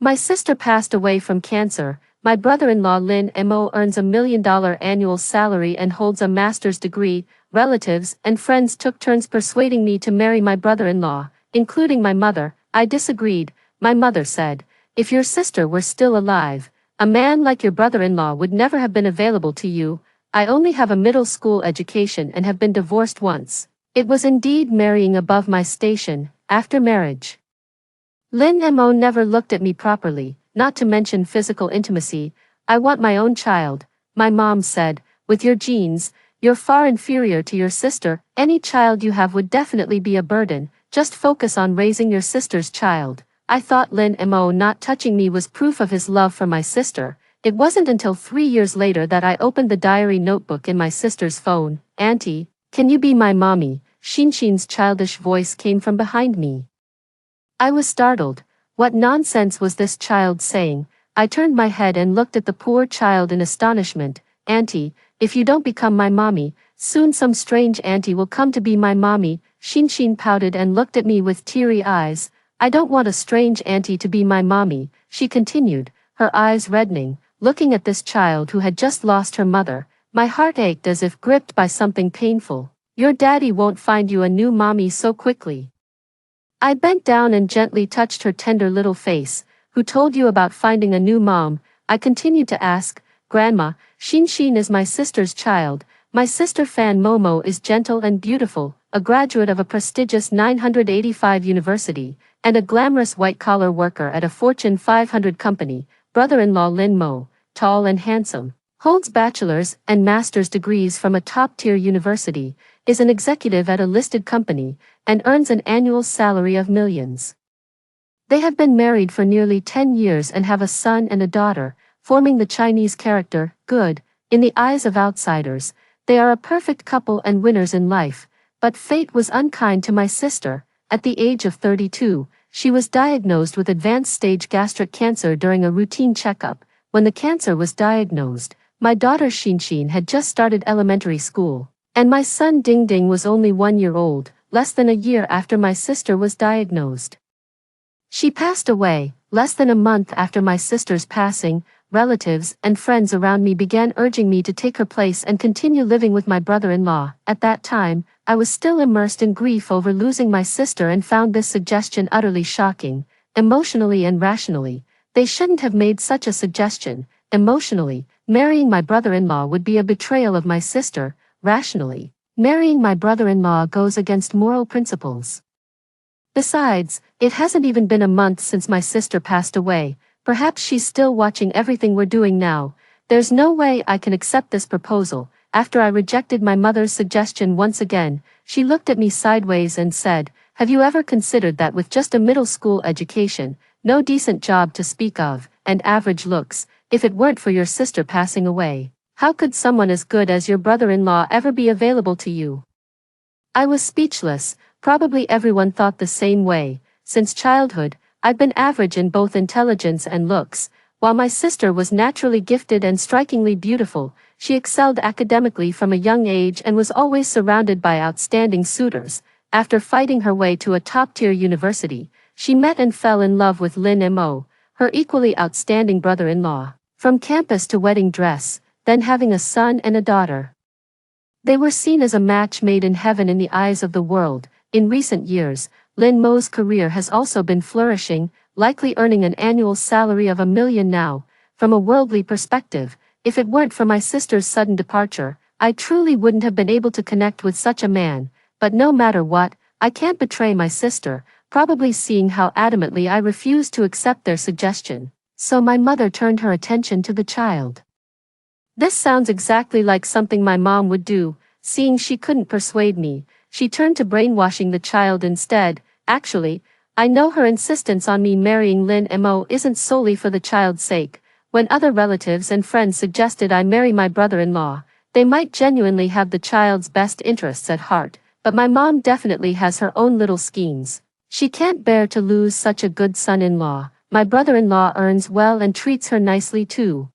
My sister passed away from cancer. My brother-in-law Lin-Mo earns $1 million annual salary and holds a master's degree. Relatives and friends took turns persuading me to marry my brother-in-law, including my mother. I disagreed. My mother said, "If your sister were still alive, a man like your brother-in-law would never have been available to you. I only have a middle school education and have been divorced once." It was indeed marrying above my station. After marriage, Lin-Mo never looked at me properly, not to mention physical intimacy. "I want my own child," my mom said. "With your genes, you're far inferior to your sister. Any child you have would definitely be a burden. Just focus on raising your sister's child." I thought Lin-Mo not touching me was proof of his love for my sister. It wasn't until 3 years later that I opened the diary notebook in my sister's phone. "Auntie, can you be my mommy?" Shinshin's childish voice came from behind me. I was startled. What nonsense was this child saying? I turned my head and looked at the poor child in astonishment. "Auntie, if you don't become my mommy, soon some strange auntie will come to be my mommy." Shinshin pouted and looked at me with teary eyes. "I don't want a strange auntie to be my mommy," she continued, her eyes reddening, looking at this child who had just lost her mother. My heart ached as if gripped by something painful. "Your daddy won't find you a new mommy so quickly." I bent down and gently touched her tender little face. "Who told you about finding a new mom?" I continued to ask. "Grandma, Shinshin is my sister's child. My sister Fan Momo is gentle and beautiful, a graduate of a prestigious 985 university, and a glamorous white-collar worker at a Fortune 500 company. Brother-in-law Lin Mo, tall and handsome, holds bachelor's and master's degrees from a top-tier university, is an executive at a listed company, and earns an annual salary of millions. They have been married for nearly 10 years and have a son and a daughter, forming the Chinese character, good, in the eyes of outsiders. They are a perfect couple and winners in life, but fate was unkind to my sister. At the age of 32, she was diagnosed with advanced stage gastric cancer during a routine checkup. When the cancer was diagnosed, my daughter Shinshin had just started elementary school, and my son Ding Ding was only 1 year old, less than a year after my sister was diagnosed. She passed away. Less than a month after my sister's passing, relatives and friends around me began urging me to take her place and continue living with my brother-in-law. At that time, I was still immersed in grief over losing my sister and found this suggestion utterly shocking. Emotionally and rationally, they shouldn't have made such a suggestion. Emotionally, marrying my brother-in-law would be a betrayal of my sister. Rationally, marrying my brother-in-law goes against moral principles. Besides, it hasn't even been a month since my sister passed away. Perhaps she's still watching everything we're doing now. There's no way I can accept this proposal. After I rejected my mother's suggestion once again, she looked at me sideways and said, "Have you ever considered that with just a middle school education, no decent job to speak of, and average looks, if it weren't for your sister passing away, how could someone as good as your brother-in-law ever be available to you?" I was speechless. Probably everyone thought the same way. Since childhood, I'd been average in both intelligence and looks. While my sister was naturally gifted and strikingly beautiful, she excelled academically from a young age and was always surrounded by outstanding suitors. After fighting her way to a top-tier university, she met and fell in love with Lin Mo, her equally outstanding brother-in-law. From campus to wedding dress, then having a son and a daughter. They were seen as a match made in heaven in the eyes of the world. In recent years, Lin Mo's career has also been flourishing, likely earning an annual salary of $1 million now. From a worldly perspective, if it weren't for my sister's sudden departure, I truly wouldn't have been able to connect with such a man. But no matter what, I can't betray my sister, probably seeing how adamantly I refused to accept their suggestion. So my mother turned her attention to the child. This sounds exactly like something my mom would do. Seeing she couldn't persuade me, she turned to brainwashing the child instead. Actually, I know her insistence on me marrying Lin Mo isn't solely for the child's sake. When other relatives and friends suggested I marry my brother-in-law, they might genuinely have the child's best interests at heart, but my mom definitely has her own little schemes. She can't bear to lose such a good son-in-law. My brother-in-law earns well and treats her nicely too.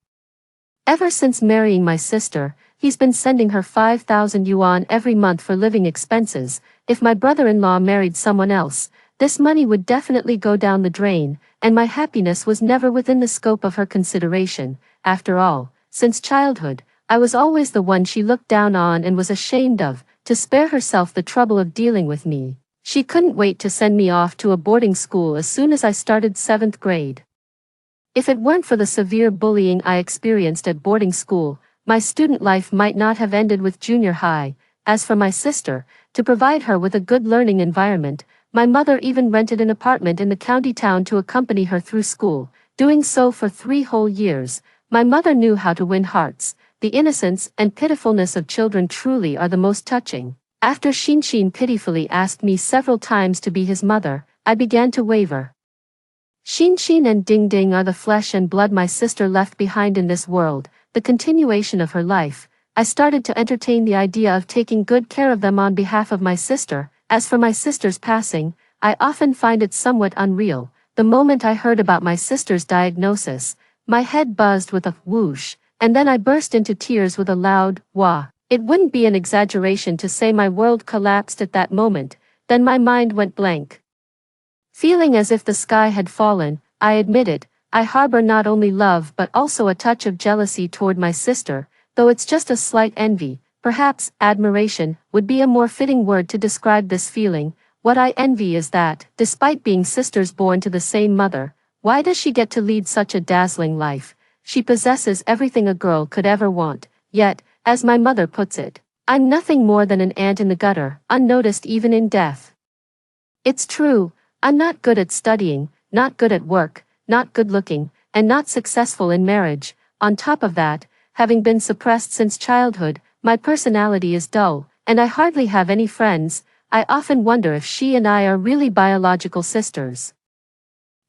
Ever since marrying my sister, he's been sending her 5,000 yuan every month for living expenses. If my brother-in-law married someone else, this money would definitely go down the drain, and my happiness was never within the scope of her consideration. After all, since childhood, I was always the one she looked down on and was ashamed of, to spare herself the trouble of dealing with me. She couldn't wait to send me off to a boarding school as soon as I started 7th grade. If it weren't for the severe bullying I experienced at boarding school, my student life might not have ended with junior high. As for my sister, to provide her with a good learning environment, my mother even rented an apartment in the county town to accompany her through school, doing so for 3 whole years. My mother knew how to win hearts. The innocence and pitifulness of children truly are the most touching. After Shinshin pitifully asked me several times to be his mother, I began to waver. Shinshin and Ding Ding are the flesh and blood my sister left behind in this world, the continuation of her life. I started to entertain the idea of taking good care of them on behalf of my sister. As for my sister's passing, I often find it somewhat unreal. The moment I heard about my sister's diagnosis, my head buzzed with a whoosh, and then I burst into tears with a loud wah. It wouldn't be an exaggeration to say my world collapsed at that moment. Then my mind went blank. Feeling as if the sky had fallen, I admit it, I harbor not only love but also a touch of jealousy toward my sister, though it's just a slight envy. Perhaps admiration would be a more fitting word to describe this feeling. What I envy is that, despite being sisters born to the same mother, why does she get to lead such a dazzling life? She possesses everything a girl could ever want, yet, as my mother puts it, I'm nothing more than an ant in the gutter, unnoticed even in death. It's true, I'm not good at studying, not good at work, not good looking, and not successful in marriage. On top of that, having been suppressed since childhood, my personality is dull, and I hardly have any friends. I often wonder if she and I are really biological sisters.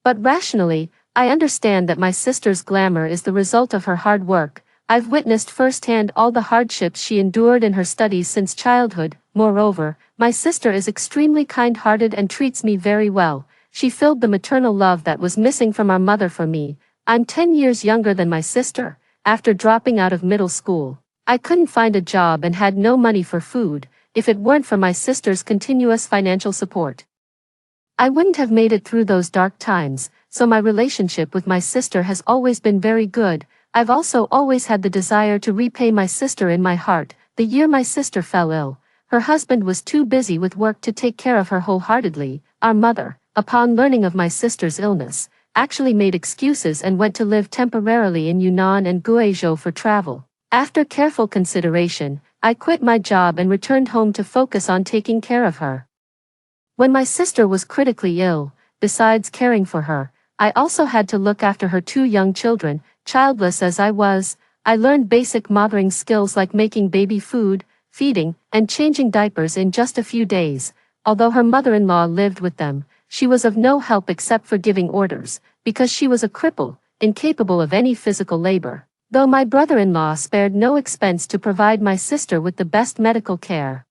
But rationally, I understand that my sister's glamour is the result of her hard work. I've witnessed firsthand all the hardships she endured in her studies since childhood. Moreover, my sister is extremely kind-hearted and treats me very well. She filled the maternal love that was missing from our mother for me. I'm 10 years younger than my sister. After dropping out of middle school, I couldn't find a job and had no money for food. If it weren't for my sister's continuous financial support, I wouldn't have made it through those dark times. So my relationship with my sister has always been very good. I've also always had the desire to repay my sister in my heart. The year my sister fell ill, her husband was too busy with work to take care of her wholeheartedly. Our mother, upon learning of my sister's illness, actually made excuses and went to live temporarily in Yunnan and Guizhou for travel. After careful consideration, I quit my job and returned home to focus on taking care of her. When my sister was critically ill, besides caring for her, I also had to look after her 2 young children. Childless as I was, I learned basic mothering skills like making baby food, feeding, and changing diapers in just a few days. Although her mother-in-law lived with them, she was of no help except for giving orders, because she was a cripple, incapable of any physical labor. Though my brother-in-law spared no expense to provide my sister with the best medical care,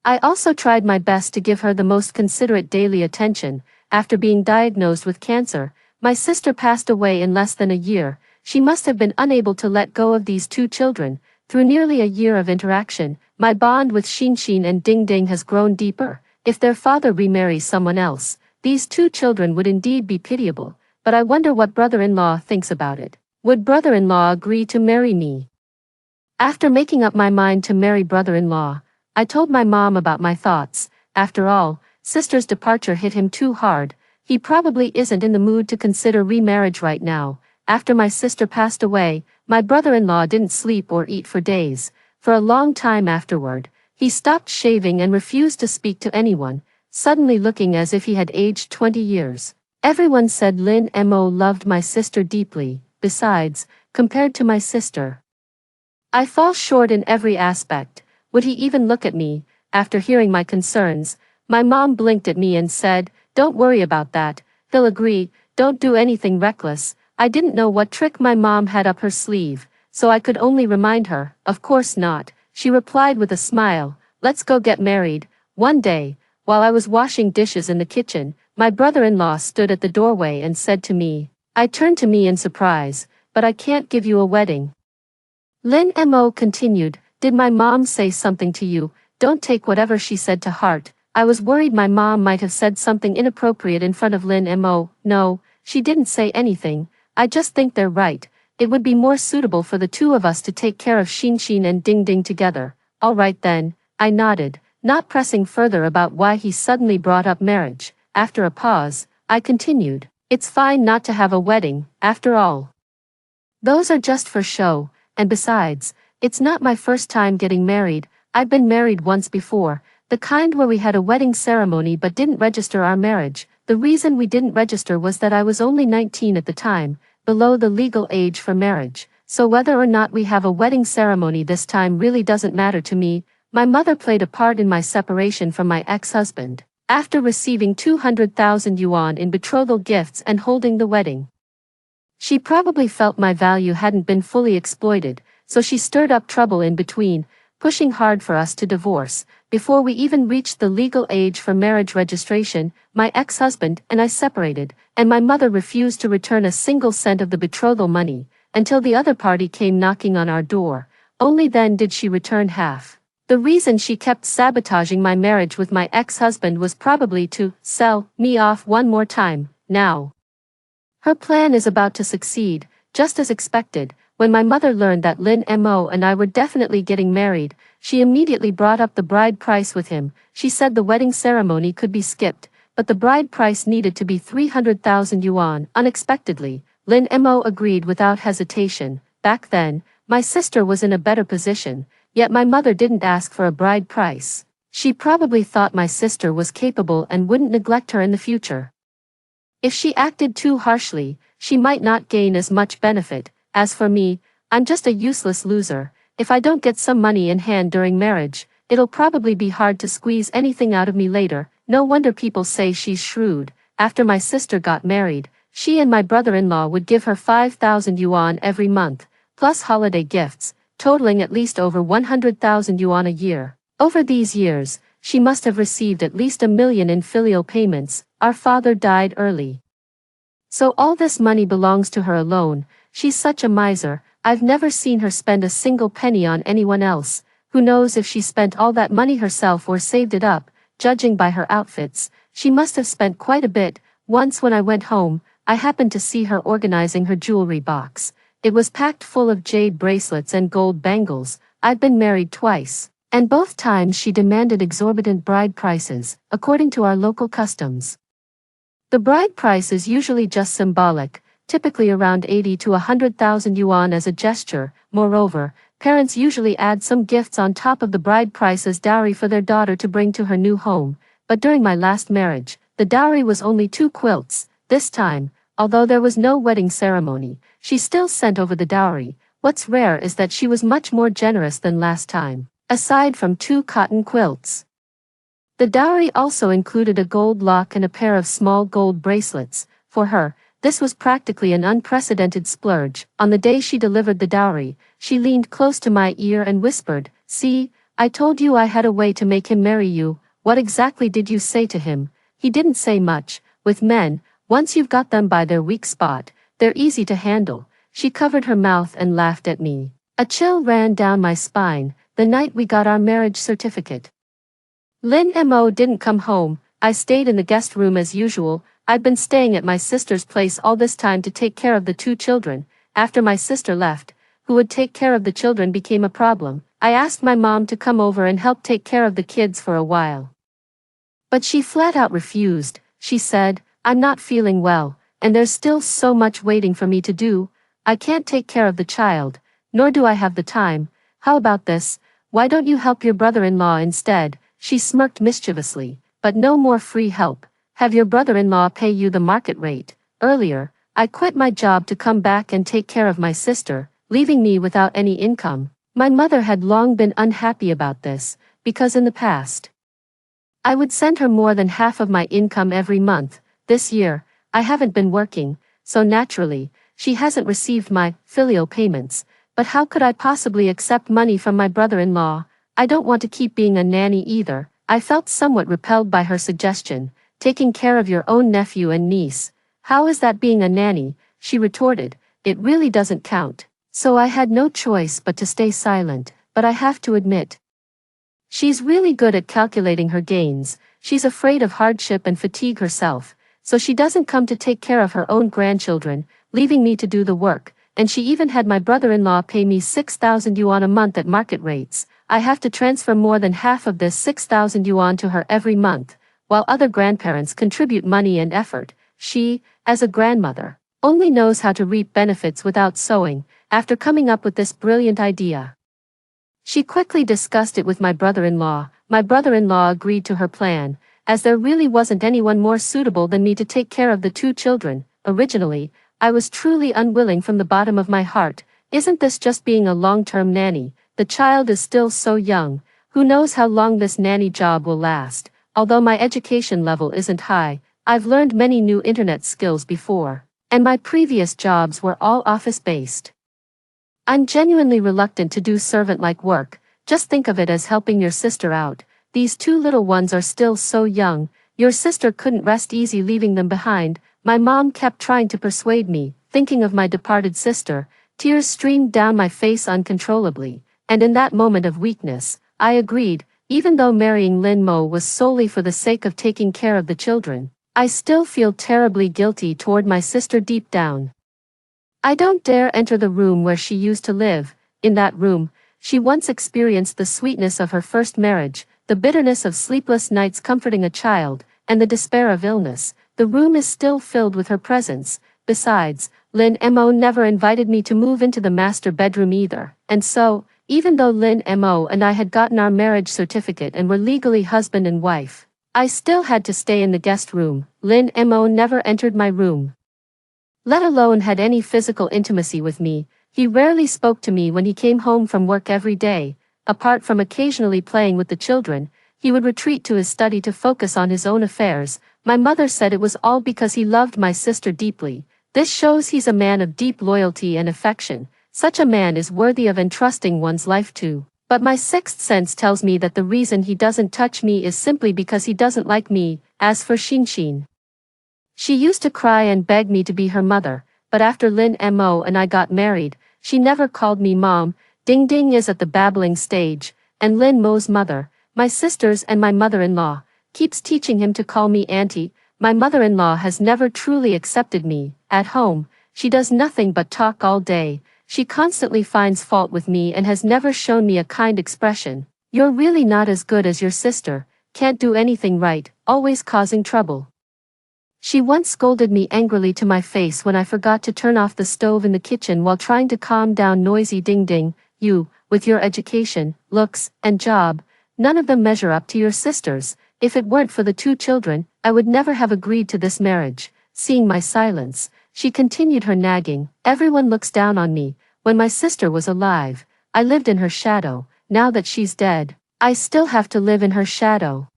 I also tried my best to give her the most considerate daily attention. After being diagnosed with cancer, my sister passed away in less than a year. She must have been unable to let go of these 2 children. Through nearly a year of interaction, my bond with Shinshin and Ding Ding has grown deeper. If their father remarries someone else, these 2 children would indeed be pitiable, but I wonder what brother-in-law thinks about it. Would brother-in-law agree to marry me? After making up my mind to marry brother-in-law, I told my mom about my thoughts. After all, sister's departure hit him too hard. He probably isn't in the mood to consider remarriage right now. After my sister passed away, my brother-in-law didn't sleep or eat for days. For a long time afterward, he stopped shaving and refused to speak to anyone, suddenly looking as if he had aged 20 years. Everyone said Lin Mo loved my sister deeply. Besides, compared to my sister, I fall short in every aspect. Would he even look at me? After hearing my concerns, my mom blinked at me and said, "Don't worry about that. He'll agree. Don't do anything reckless." I didn't know what trick my mom had up her sleeve, so I could only remind her, "Of course not." She replied with a smile, "Let's go get married." One day, while I was washing dishes in the kitchen, my brother-in-law stood at the doorway and said to me, I turned to me in surprise, "But I can't give you a wedding." Lin Mo continued, "Did my mom say something to you?" "Don't take whatever she said to heart. I was worried my mom might have said something inappropriate in front of Lynn Mo. No, she didn't say anything. I just think they're right. It would be more suitable for the two of us to take care of Shin and Ding Ding together. All right then, I nodded, not pressing further about why he suddenly brought up marriage. After a pause, I continued. It's fine not to have a wedding, after all. Those are just for show, and besides, it's not my first time getting married. I've been married once before, the kind where we had a wedding ceremony but didn't register our marriage. The reason we didn't register was that I was only 19 at the time, below the legal age for marriage, so whether or not we have a wedding ceremony this time really doesn't matter to me. My mother played a part in my separation from my ex-husband, after receiving 200,000 yuan in betrothal gifts and holding the wedding. She probably felt my value hadn't been fully exploited, so she stirred up trouble in between, pushing hard for us to divorce. Before we even reached the legal age for marriage registration, my ex-husband and I separated, and my mother refused to return a single cent of the betrothal money, until the other party came knocking on our door. Only then did she return half. The reason she kept sabotaging my marriage with my ex-husband was probably to sell me off one more time. Now, her plan is about to succeed, just as expected. When my mother learned that Lin Mo and I were definitely getting married, she immediately brought up the bride price with him. She said the wedding ceremony could be skipped, but the bride price needed to be 300,000 yuan. Unexpectedly, Lin Mo agreed without hesitation. Back then, my sister was in a better position, yet my mother didn't ask for a bride price. She probably thought my sister was capable and wouldn't neglect her in the future. If she acted too harshly, she might not gain as much benefit. As for me, I'm just a useless loser. If I don't get some money in hand during marriage, it'll probably be hard to squeeze anything out of me later. No wonder people say she's shrewd. After my sister got married, she and my brother-in-law would give her 5,000 yuan every month, plus holiday gifts, totaling at least over 100,000 yuan a year. Over these years, she must have received at least 1 million in filial payments. Our father died early, so all this money belongs to her alone. She's such a miser. I've never seen her spend a single penny on anyone else. Who knows if she spent all that money herself or saved it up. Judging by her outfits, she must have spent quite a bit. Once when I went home, I happened to see her organizing her jewelry box. It was packed full of jade bracelets and gold bangles. I've been married twice, and both times she demanded exorbitant bride prices, according to our local customs. The bride price is usually just symbolic, typically around 80 to 100,000 yuan as a gesture. Moreover, parents usually add some gifts on top of the bride price as dowry for their daughter to bring to her new home. But during my last marriage, the dowry was only 2 quilts. This time, although there was no wedding ceremony, she still sent over the dowry. What's rare is that she was much more generous than last time. Aside from 2 cotton quilts, the dowry also included a gold lock and a pair of small gold bracelets. For her, this was practically an unprecedented splurge. On the day she delivered the dowry, she leaned close to my ear and whispered, "See, I told you I had a way to make him marry you. What exactly did you say to him?" He didn't say much. With men, once you've got them by their weak spot, they're easy to handle. She covered her mouth and laughed at me. A chill ran down my spine. The night we got our marriage certificate, Lin Mo didn't come home. I stayed in the guest room as usual. I'd been staying at my sister's place all this time to take care of the 2 children. After my sister left, who would take care of the children became a problem. I asked my mom to come over and help take care of the kids for a while, but she flat out refused. She said, "I'm not feeling well, and there's still so much waiting for me to do. I can't take care of the child, nor do I have the time. How about this? Why don't you help your brother-in-law instead?" She smirked mischievously. "But no more free help. Have your brother-in-law pay you the market rate." Earlier, I quit my job to come back and take care of my sister, leaving me without any income. My mother had long been unhappy about this, because in the past, I would send her more than half of my income every month. This year, I haven't been working, so naturally, she hasn't received my filial payments. But how could I possibly accept money from my brother-in-law? I don't want to keep being a nanny either. I felt somewhat repelled by her suggestion. Taking care of your own nephew and niece. How is that being a nanny? She retorted. It really doesn't count. So I had no choice but to stay silent. But I have to admit, she's really good at calculating her gains. She's afraid of hardship and fatigue herself, so she doesn't come to take care of her own grandchildren, leaving me to do the work, and she even had my brother-in-law pay me 6,000 yuan a month at market rates. I have to transfer more than half of this 6,000 yuan to her every month, while other grandparents contribute money and effort. She, as a grandmother, only knows how to reap benefits without sowing. After coming up with this brilliant idea, she quickly discussed it with my brother-in-law. My brother-in-law agreed to her plan, as there really wasn't anyone more suitable than me to take care of the two children. Originally, I was truly unwilling from the bottom of my heart. Isn't this just being a long-term nanny? The child is still so young. Who knows how long this nanny job will last? Although my education level isn't high, I've learned many new internet skills before, and my previous jobs were all office-based. I'm genuinely reluctant to do servant-like work. Just think of it as helping your sister out. These two little ones are still so young. Your sister couldn't rest easy leaving them behind. My mom kept trying to persuade me, thinking of my departed sister. Tears streamed down my face uncontrollably, and in that moment of weakness, I agreed. Even though marrying Lin Mo was solely for the sake of taking care of the children, I still feel terribly guilty toward my sister deep down. I don't dare enter the room where she used to live. In that room, she once experienced the sweetness of her first marriage, the bitterness of sleepless nights comforting a child, and the despair of illness. The room is still filled with her presence. Besides, Lin Mo never invited me to move into the master bedroom either, and so, even though Lin Mo and I had gotten our marriage certificate and were legally husband and wife, I still had to stay in the guest room. Lin Mo never entered my room, let alone had any physical intimacy with me. He rarely spoke to me when he came home from work every day. Apart from occasionally playing with the children, he would retreat to his study to focus on his own affairs. My mother said it was all because he loved my sister deeply. This shows he's a man of deep loyalty and affection. Such a man is worthy of entrusting one's life to. But my sixth sense tells me that the reason he doesn't touch me is simply because he doesn't like me. As for Xin, she used to cry and beg me to be her mother, but after Lin Mo and I got married, she never called me mom. Ding Ding is at the babbling stage, and Lin Mo's mother, my sisters and my mother-in-law, keeps teaching him to call me auntie. My mother-in-law has never truly accepted me. At home, she does nothing but talk all day. She constantly finds fault with me and has never shown me a kind expression. You're really not as good as your sister, can't do anything right, always causing trouble. She once scolded me angrily to my face when I forgot to turn off the stove in the kitchen while trying to calm down noisy Ding Ding. You, with your education, looks, and job, none of them measure up to your sisters. If it weren't for the two children, I would never have agreed to this marriage. Seeing my silence, she continued her nagging. Everyone looks down on me. When my sister was alive, I lived in her shadow. Now that she's dead, I still have to live in her shadow.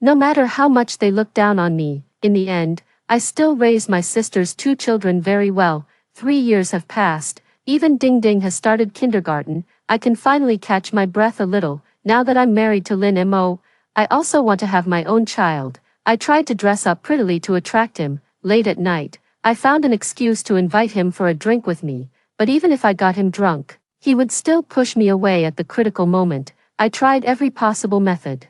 No matter how much they look down on me, in the end, I still raised my sister's two children very well. 3 years have passed. Even Ding Ding has started kindergarten. I can finally catch my breath a little. Now that I'm married to Lin Mo, I also want to have my own child. I tried to dress up prettily to attract him. Late at night, I found an excuse to invite him for a drink with me, but even if I got him drunk, he would still push me away at the critical moment. I tried every possible method.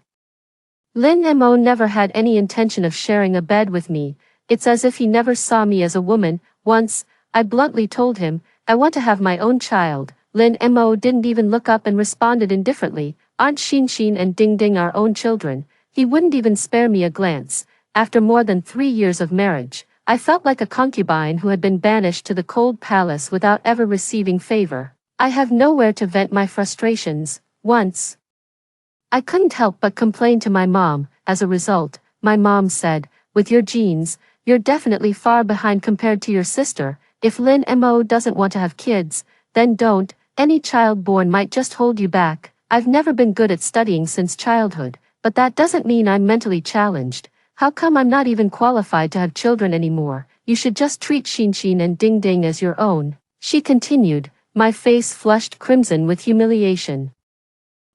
Lin Mo never had any intention of sharing a bed with me. It's as if he never saw me as a woman. Once, I bluntly told him, I want to have my own child. Lin Mo didn't even look up and responded indifferently. Aren't Xin and Ding Ding our own children? He wouldn't even spare me a glance. After more than 3 years of marriage, I felt like a concubine who had been banished to the cold palace without ever receiving favor. I have nowhere to vent my frustrations. Once, I couldn't help but complain to my mom. As a result, my mom said, with your genes, you're definitely far behind compared to your sister. If Lin Mo doesn't want to have kids, then don't. Any child born might just hold you back. I've never been good at studying since childhood, but that doesn't mean I'm mentally challenged. How come I'm not even qualified to have children anymore? You should just treat Xin and Ding Ding as your own. She continued, my face flushed crimson with humiliation.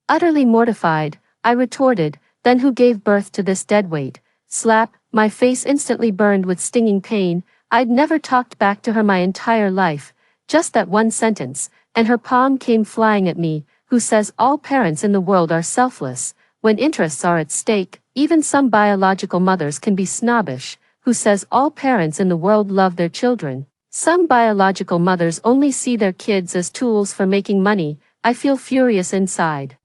Utterly mortified, I retorted, then who gave birth to this deadweight? Slap, my face instantly burned with stinging pain. I'd never talked back to her my entire life. Just that one sentence, and her palm came flying at me. Who says all parents in the world are selfless? when interests are at stake, even some biological mothers can be snobbish, who says all parents in the world love their children. Some biological mothers only see their kids as tools for making money. I feel furious inside.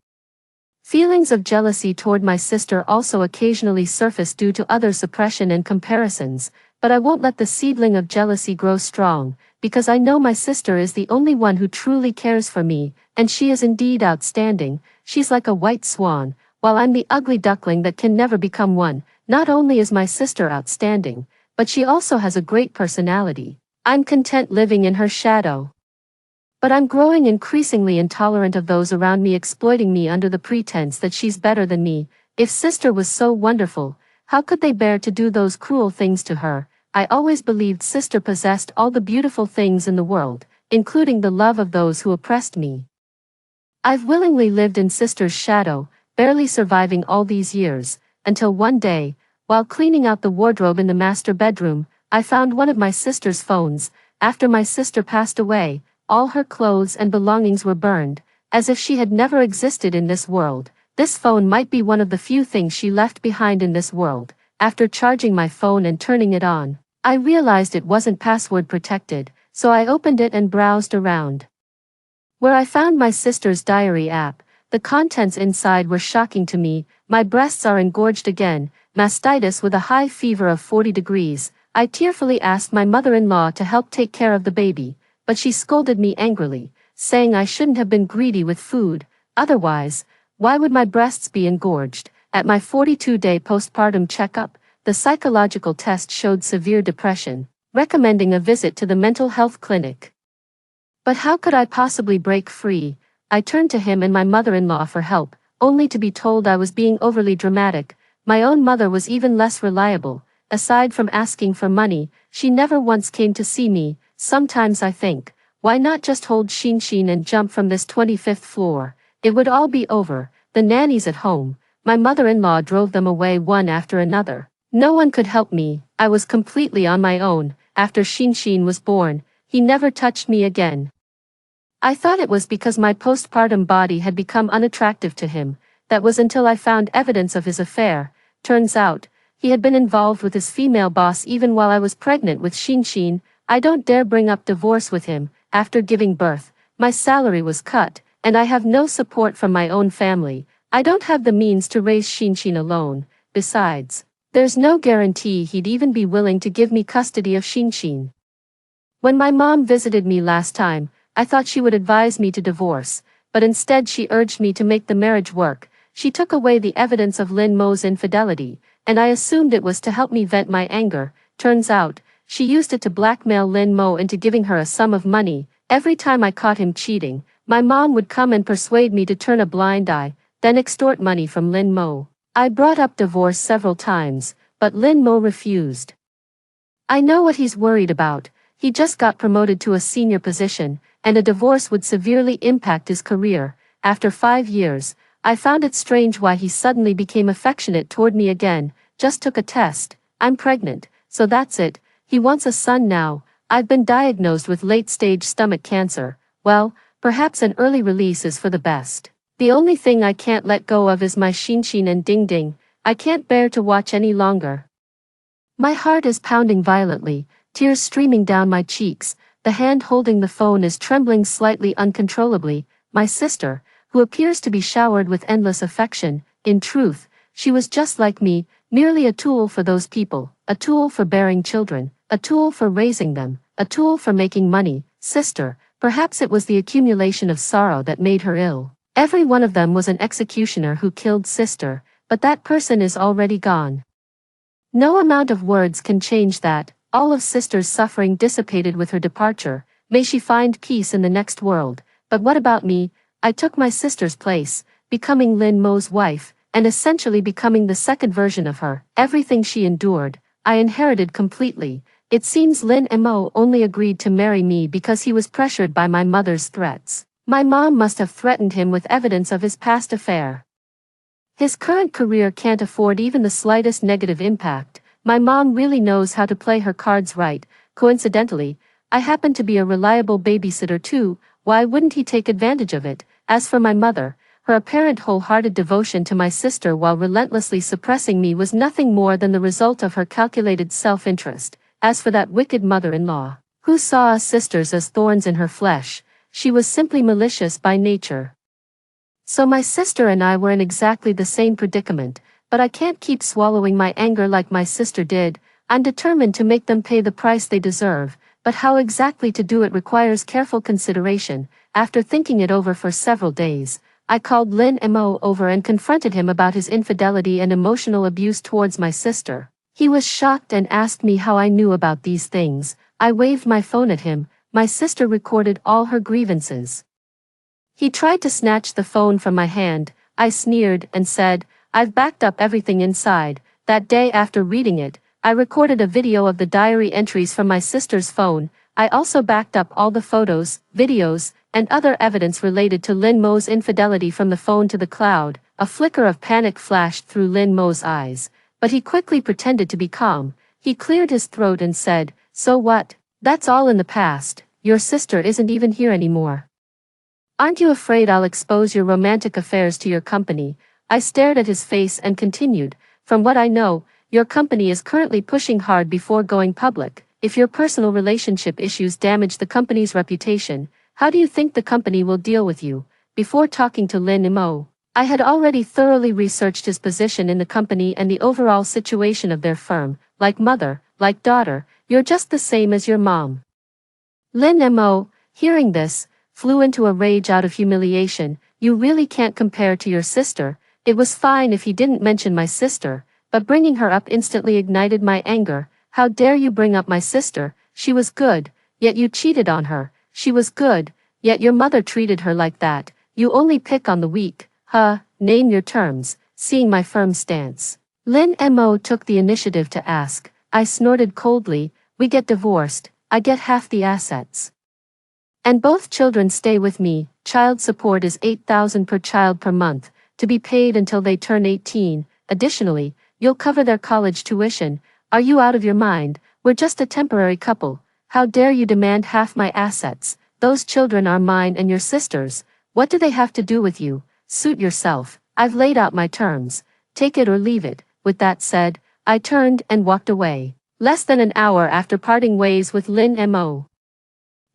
Feelings of jealousy toward my sister also occasionally surface due to other suppression and comparisons, but I won't let the seedling of jealousy grow strong, because I know my sister is the only one who truly cares for me, and she is indeed outstanding. She's like a white swan, while I'm the ugly duckling that can never become one. Not only is my sister outstanding, but she also has a great personality. I'm content living in her shadow. But I'm growing increasingly intolerant of those around me exploiting me under the pretense that she's better than me. If sister was so wonderful, how could they bear to do those cruel things to her? I always believed sister possessed all the beautiful things in the world, including the love of those who oppressed me. I've willingly lived in sister's shadow, barely surviving all these years, until one day, while cleaning out the wardrobe in the master bedroom, I found one of my sister's phones. After my sister passed away, all her clothes and belongings were burned, as if she had never existed in this world. This phone might be one of the few things she left behind in this world. After charging my phone and turning it on, I realized it wasn't password protected, so I opened it and browsed around. Where I found my sister's diary app, the contents inside were shocking to me. My breasts are engorged again, mastitis with a high fever of 40 degrees. I tearfully asked my mother-in-law to help take care of the baby, but she scolded me angrily, saying I shouldn't have been greedy with food. Otherwise, why would my breasts be engorged? At my 42-day postpartum checkup, the psychological test showed severe depression, recommending a visit to the mental health clinic. But how could I possibly break free? I turned to him and my mother-in-law for help, only to be told I was being overly dramatic. My own mother was even less reliable. Aside from asking for money, she never once came to see me. Sometimes I think, why not just hold Shin and jump from this 25th floor? It would all be over. The nannies at home, my mother-in-law drove them away one after another. No one could help me. I was completely on my own. After Shin was born, he never touched me again. I thought it was because my postpartum body had become unattractive to him. That was until I found evidence of his affair. Turns out, he had been involved with his female boss even while I was pregnant with Shin. I don't dare bring up divorce with him. After giving birth, my salary was cut, and I have no support from my own family. I don't have the means to raise Shin alone. Besides, there's no guarantee he'd even be willing to give me custody of Shin. When my mom visited me last time, I thought she would advise me to divorce, but instead she urged me to make the marriage work. She took away the evidence of Lin Mo's infidelity, and I assumed it was to help me vent my anger. Turns out, she used it to blackmail Lin Mo into giving her a sum of money. Every time I caught him cheating, my mom would come and persuade me to turn a blind eye, then extort money from Lin Mo. I brought up divorce several times, but Lin Mo refused. I know what he's worried about. He just got promoted to a senior position, and a divorce would severely impact his career. After 5 years, I found it strange why he suddenly became affectionate toward me again. Just took a test. I'm pregnant, so that's it. He wants a son now. I've been diagnosed with late-stage stomach cancer. Well, perhaps an early release is for the best. The only thing I can't let go of is my Shin and Ding Ding. I can't bear to watch any longer. My heart is pounding violently, tears streaming down my cheeks. The hand holding the phone is trembling slightly uncontrollably. My sister, who appears to be showered with endless affection, in truth, she was just like me, merely a tool for those people, a tool for bearing children, a tool for raising them, a tool for making money. Sister, perhaps it was the accumulation of sorrow that made her ill. Every one of them was an executioner who killed sister, but that person is already gone. No amount of words can change that. All of sister's suffering dissipated with her departure. May she find peace in the next world. But what about me? I took my sister's place, becoming Lin Mo's wife, and essentially becoming the second version of her. Everything she endured, I inherited completely. It seems Lin Mo only agreed to marry me because he was pressured by my mother's threats. My mom must have threatened him with evidence of his past affair. His current career can't afford even the slightest negative impact. My mom really knows how to play her cards right. Coincidentally, I happen to be a reliable babysitter too. Why wouldn't he take advantage of it? As for my mother, Her apparent wholehearted devotion to my sister while relentlessly suppressing me was nothing more than the result of her calculated self-interest. As for that wicked mother-in-law, who saw us sisters as thorns in her flesh, she was simply malicious by nature. So my sister and I were in exactly the same predicament, but I can't keep swallowing my anger like my sister did. I'm determined to make them pay the price they deserve, but how exactly to do it requires careful consideration. After thinking it over for several days, I called Lin Mo over and confronted him about his infidelity and emotional abuse towards my sister. He was shocked and asked me how I knew about these things. I waved my phone at him. My sister recorded all her grievances. He tried to snatch the phone from my hand. I sneered and said, "I've backed up everything inside." That day, after reading it, I recorded a video of the diary entries from my sister's phone. I also backed up all the photos, videos, and other evidence related to Lin Mo's infidelity from the phone to the cloud. A flicker of panic flashed through Lin Mo's eyes, but he quickly pretended to be calm. He cleared his throat and said, "So what? That's all in the past. Your sister isn't even here anymore. Aren't you afraid I'll expose your romantic affairs to your company?" I stared at his face and continued, "From what I know, your company is currently pushing hard before going public. If your personal relationship issues damage the company's reputation, how do you think the company will deal with you?" Before talking to Lin Mo, I had already thoroughly researched his position in the company and the overall situation of their firm. Like mother, like daughter, you're just the same as your mom. Lin Mo, hearing this, flew into a rage out of humiliation. "You really can't compare to your sister." It was fine if he didn't mention my sister, but bringing her up instantly ignited my anger. "How dare you bring up my sister? She was good, yet you cheated on her. She was good, yet your mother treated her like that. You only pick on the weak." Name your terms." Seeing my firm stance, Lin Mo took the initiative to ask. I snorted coldly. "We get divorced, I get half the assets. And both children stay with me. Child support is $8,000 per child per month, to be paid until they turn 18. Additionally, you'll cover their college tuition. Are you out of your mind? We're just a temporary couple. How dare you demand half my assets? Those children are mine and your sister's. What do they have to do with you? Suit yourself. I've laid out my terms. Take it or leave it." With that said, I turned and walked away. Less than an hour after parting ways with Lin Mo,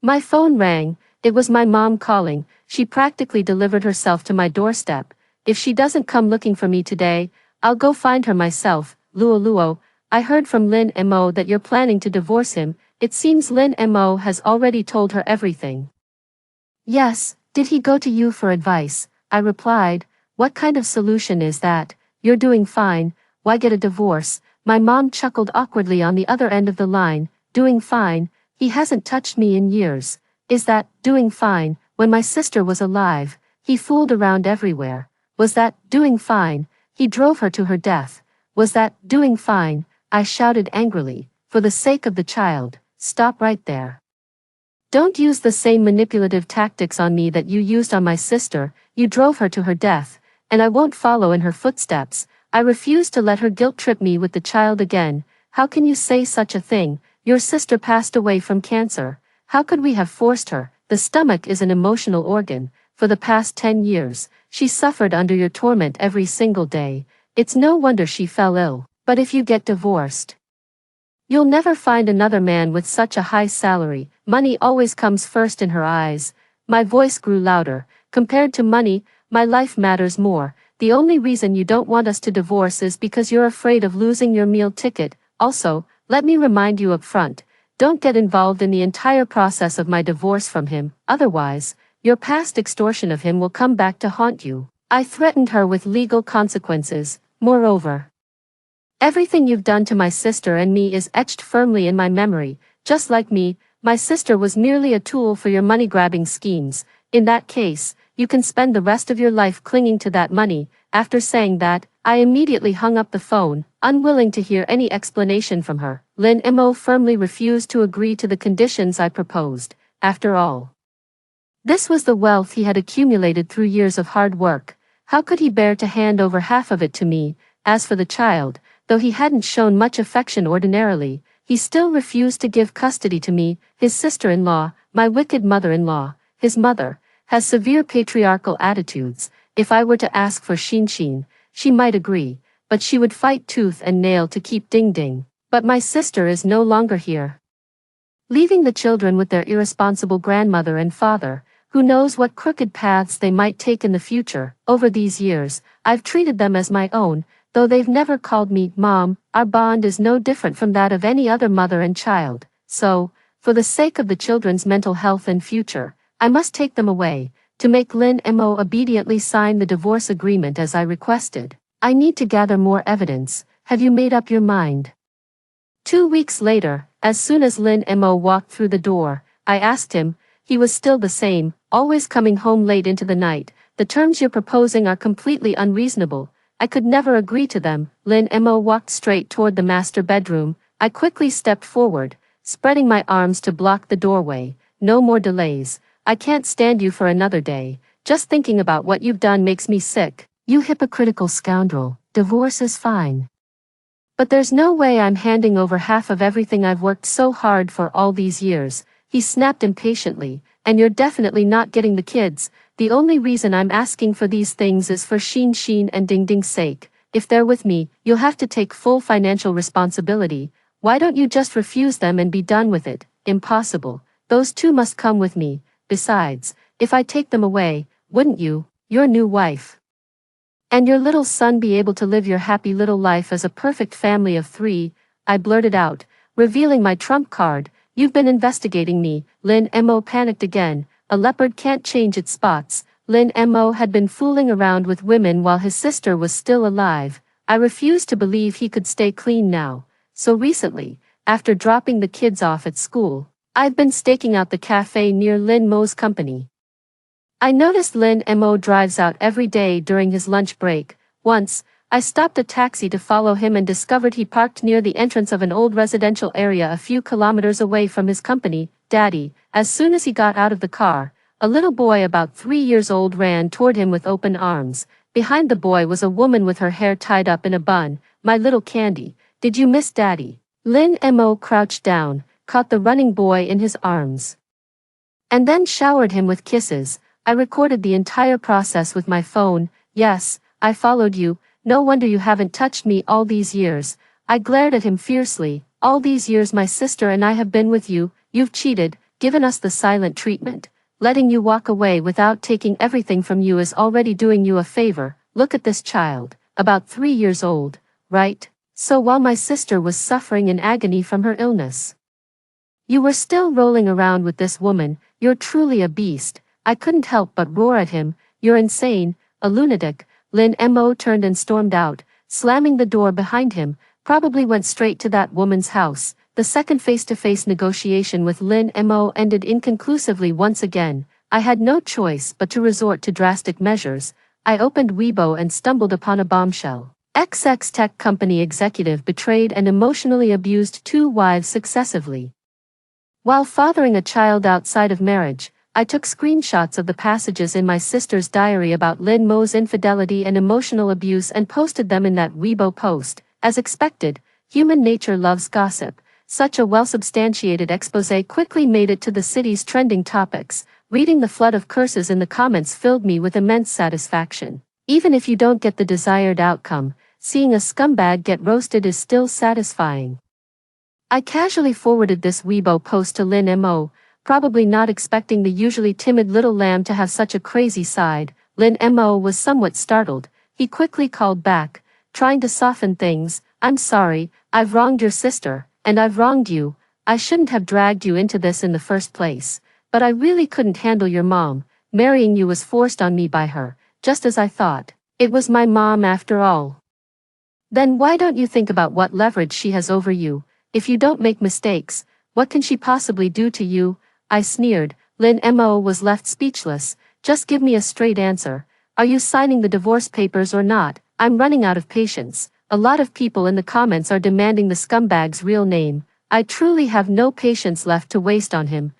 my phone rang. It was my mom calling. She practically delivered herself to my doorstep. "If she doesn't come looking for me today, I'll go find her myself." Luo, I heard from Lin Mo that you're planning to divorce him. It seems Lin Mo has already told her everything. "Yes, did he go to you for advice?" I replied. "What kind of solution is that? You're doing fine, why get a divorce?" My mom chuckled awkwardly on the other end of the line. "Doing fine? He hasn't touched me in years. Is that doing fine? When my sister was alive, he fooled around everywhere. Was that doing fine? He drove her to her death. Was that doing fine?" I shouted angrily. "For the sake of the child, stop right there. Don't use the same manipulative tactics on me that you used on my sister. You drove her to her death, and I won't follow in her footsteps. I refuse to let her guilt trip me with the child again." "How can you say such a thing? Your sister passed away from cancer. How could we have forced her?" "The stomach is an emotional organ. For the past 10 years, she suffered under your torment every single day. It's no wonder she fell ill. But if you get divorced, you'll never find another man with such a high salary. Money always comes first in her eyes." My voice grew louder. "Compared to money, my life matters more. The only reason you don't want us to divorce is because you're afraid of losing your meal ticket. Also, let me remind you up front, don't get involved in the entire process of my divorce from him. Otherwise, your past extortion of him will come back to haunt you." I threatened her with legal consequences. "Moreover, everything you've done to my sister and me is etched firmly in my memory. Just like me, my sister was merely a tool for your money-grabbing schemes. In that case, you can spend the rest of your life clinging to that money." After saying that, I immediately hung up the phone, unwilling to hear any explanation from her. Lin Mo firmly refused to agree to the conditions I proposed. After all, this was the wealth he had accumulated through years of hard work. How could he bear to hand over half of it to me? As for the child, though he hadn't shown much affection ordinarily, he still refused to give custody to me. His sister-in-law, my wicked mother-in-law, his mother, has severe patriarchal attitudes, If I were to ask for Xin, she might agree, but she would fight tooth and nail to keep Ding Ding. But my sister is no longer here, leaving the children with their irresponsible grandmother and father, who knows what crooked paths they might take in the future. Over these years, I've treated them as my own, though they've never called me Mom. Our bond is no different from that of any other mother and child, so, for the sake of the children's mental health and future, I must take them away. To make Lin Mo obediently sign the divorce agreement as I requested, I need to gather more evidence. Have you made up your mind? 2 weeks later, as soon as Lin Mo walked through the door, I asked him. He was still the same, always coming home late into the night. The terms you're proposing are completely unreasonable. I could never agree to them. Lin Mo walked straight toward the master bedroom. I quickly stepped forward, spreading my arms to block the doorway. No more delays. I can't stand you for another day. Just thinking about what you've done makes me sick. You hypocritical scoundrel. Divorce is fine. But there's no way I'm handing over half of everything I've worked so hard for all these years. He snapped impatiently. And you're definitely not getting the kids. The only reason I'm asking for these things is for Xin and Ding Ding's sake. If they're with me, you'll have to take full financial responsibility. Why don't you just refuse them and be done with it? Impossible. Those two must come with me. Besides, if I take them away, wouldn't you, your new wife, and your little son be able to live your happy little life as a perfect family of three? I blurted out, revealing my trump card. You've been investigating me. Lin Mo panicked again. A leopard can't change its spots. Lin Mo had been fooling around with women while his sister was still alive. I refused to believe he could stay clean now. So recently, after dropping the kids off at school, I've been staking out the cafe near Lin Mo's company. I noticed Lin Mo drives out every day during his lunch break. Once, I stopped a taxi to follow him and discovered he parked near the entrance of an old residential area a few kilometers away from his company. Daddy, as soon as he got out of the car, a little boy about 3 years old ran toward him with open arms. Behind the boy was a woman with her hair tied up in a bun. My little Candy, did you miss Daddy? Lin Mo crouched down, caught the running boy in his arms, and then showered him with kisses. I recorded the entire process with my phone. Yes, I followed you. No wonder you haven't touched me all these years. I glared at him fiercely. All these years my sister and I have been with you. You've cheated, given us the silent treatment. Letting you walk away without taking everything from you is already doing you a favor. Look at this child, about 3 years old, right? So while my sister was suffering in agony from her illness, you were still rolling around with this woman. You're truly a beast. I couldn't help but roar at him. You're insane, a lunatic. Lin Mo turned and stormed out, slamming the door behind him. Probably went straight to that woman's house. The second face-to-face negotiation with Lin Mo ended inconclusively once again. I had no choice but to resort to drastic measures. I opened Weibo and stumbled upon a bombshell. XX tech company executive betrayed and emotionally abused 2 wives successively while fathering a child outside of marriage. I took screenshots of the passages in my sister's diary about Lin Mo's infidelity and emotional abuse and posted them in that Weibo post. As expected, human nature loves gossip. Such a well-substantiated exposé quickly made it to the city's trending topics. Reading the flood of curses in the comments filled me with immense satisfaction. Even if you don't get the desired outcome, seeing a scumbag get roasted is still satisfying. I casually forwarded this Weibo post to Lin Mo, probably not expecting the usually timid little lamb to have such a crazy side. Lin Mo was somewhat startled. He quickly called back, trying to soften things. I'm sorry, I've wronged your sister, and I've wronged you. I shouldn't have dragged you into this in the first place. But I really couldn't handle your mom. Marrying you was forced on me by her, just as I thought. It was my mom after all. Then why don't you think about what leverage she has over you? If you don't make mistakes, what can she possibly do to you? I sneered. Lin Mo was left speechless. Just give me a straight answer. Are you signing the divorce papers or not? I'm running out of patience. A lot of people in the comments are demanding the scumbag's real name. I truly have no patience left to waste on him.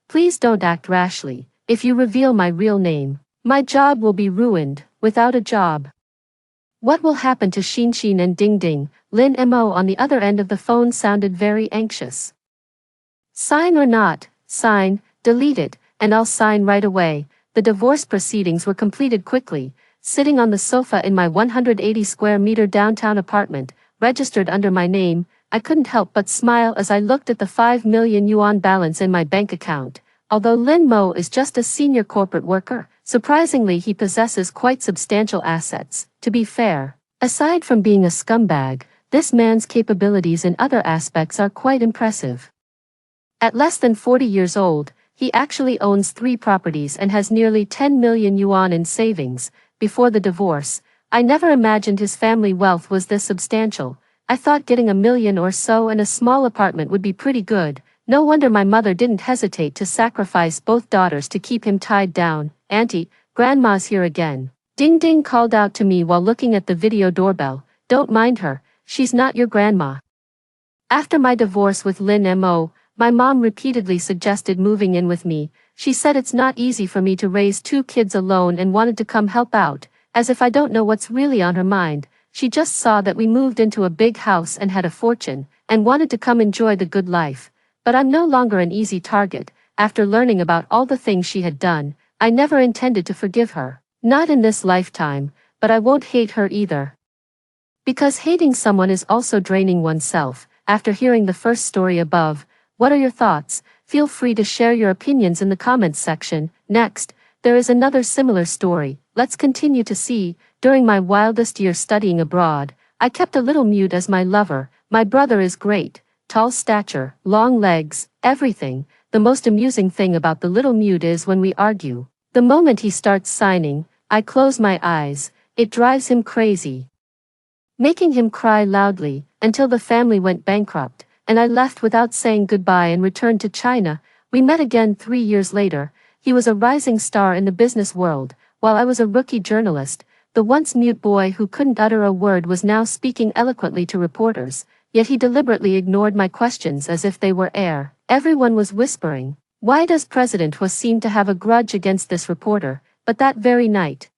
Please don't act rashly. If you reveal my real name, my job will be ruined. Without a job, what will happen to Xin and Ding Ding? Lin Mo on the other end of the phone sounded very anxious. Sign or not? Sign, delete it, and I'll sign right away. the divorce proceedings were completed quickly. Sitting on the sofa in my 180 square meter downtown apartment, registered under my name, I couldn't help but smile as I looked at the 5 million yuan balance in my bank account. Although Lin Mo is just a senior corporate worker, surprisingly he possesses quite substantial assets. To be fair, aside from being a scumbag, this man's capabilities in other aspects are quite impressive. At less than 40 years old, he actually owns 3 properties and has nearly 10 million yuan in savings. Before the divorce, I never imagined his family wealth was this substantial. I thought getting $1 million or so and a small apartment would be pretty good. No wonder my mother didn't hesitate to sacrifice both daughters to keep him tied down. Auntie, Grandma's here again. Ding ding called out to me while looking at the video doorbell. Don't mind her, she's not your grandma. After my divorce with Lin Mo, my mom repeatedly suggested moving in with me. She said it's not easy for me to raise 2 kids alone and wanted to come help out, as if I don't know what's really on her mind. She just saw that we moved into a big house and had a fortune, and wanted to come enjoy the good life. But I'm no longer an easy target. After learning about all the things she had done, I never intended to forgive her. Not in this lifetime, but I won't hate her either. Because hating someone is also draining oneself. After hearing the first story above, what are your thoughts? Feel free to share your opinions in the comments section. Next, there is another similar story. Let's continue to see. During my wildest year studying abroad, I kept a little mute as my lover. My brother is great. Tall stature, long legs, everything. The most amusing thing about the little mute is when we argue. The moment he starts signing, I close my eyes. It drives him crazy, making him cry loudly, until the family went bankrupt, and I left without saying goodbye and returned to China. We met again 3 years later. He was a rising star in the business world, while I was a rookie journalist. The once mute boy who couldn't utter a word was now speaking eloquently to reporters, yet he deliberately ignored my questions as if they were air. Everyone was whispering, why does President He seem to have a grudge against this reporter? But that very night,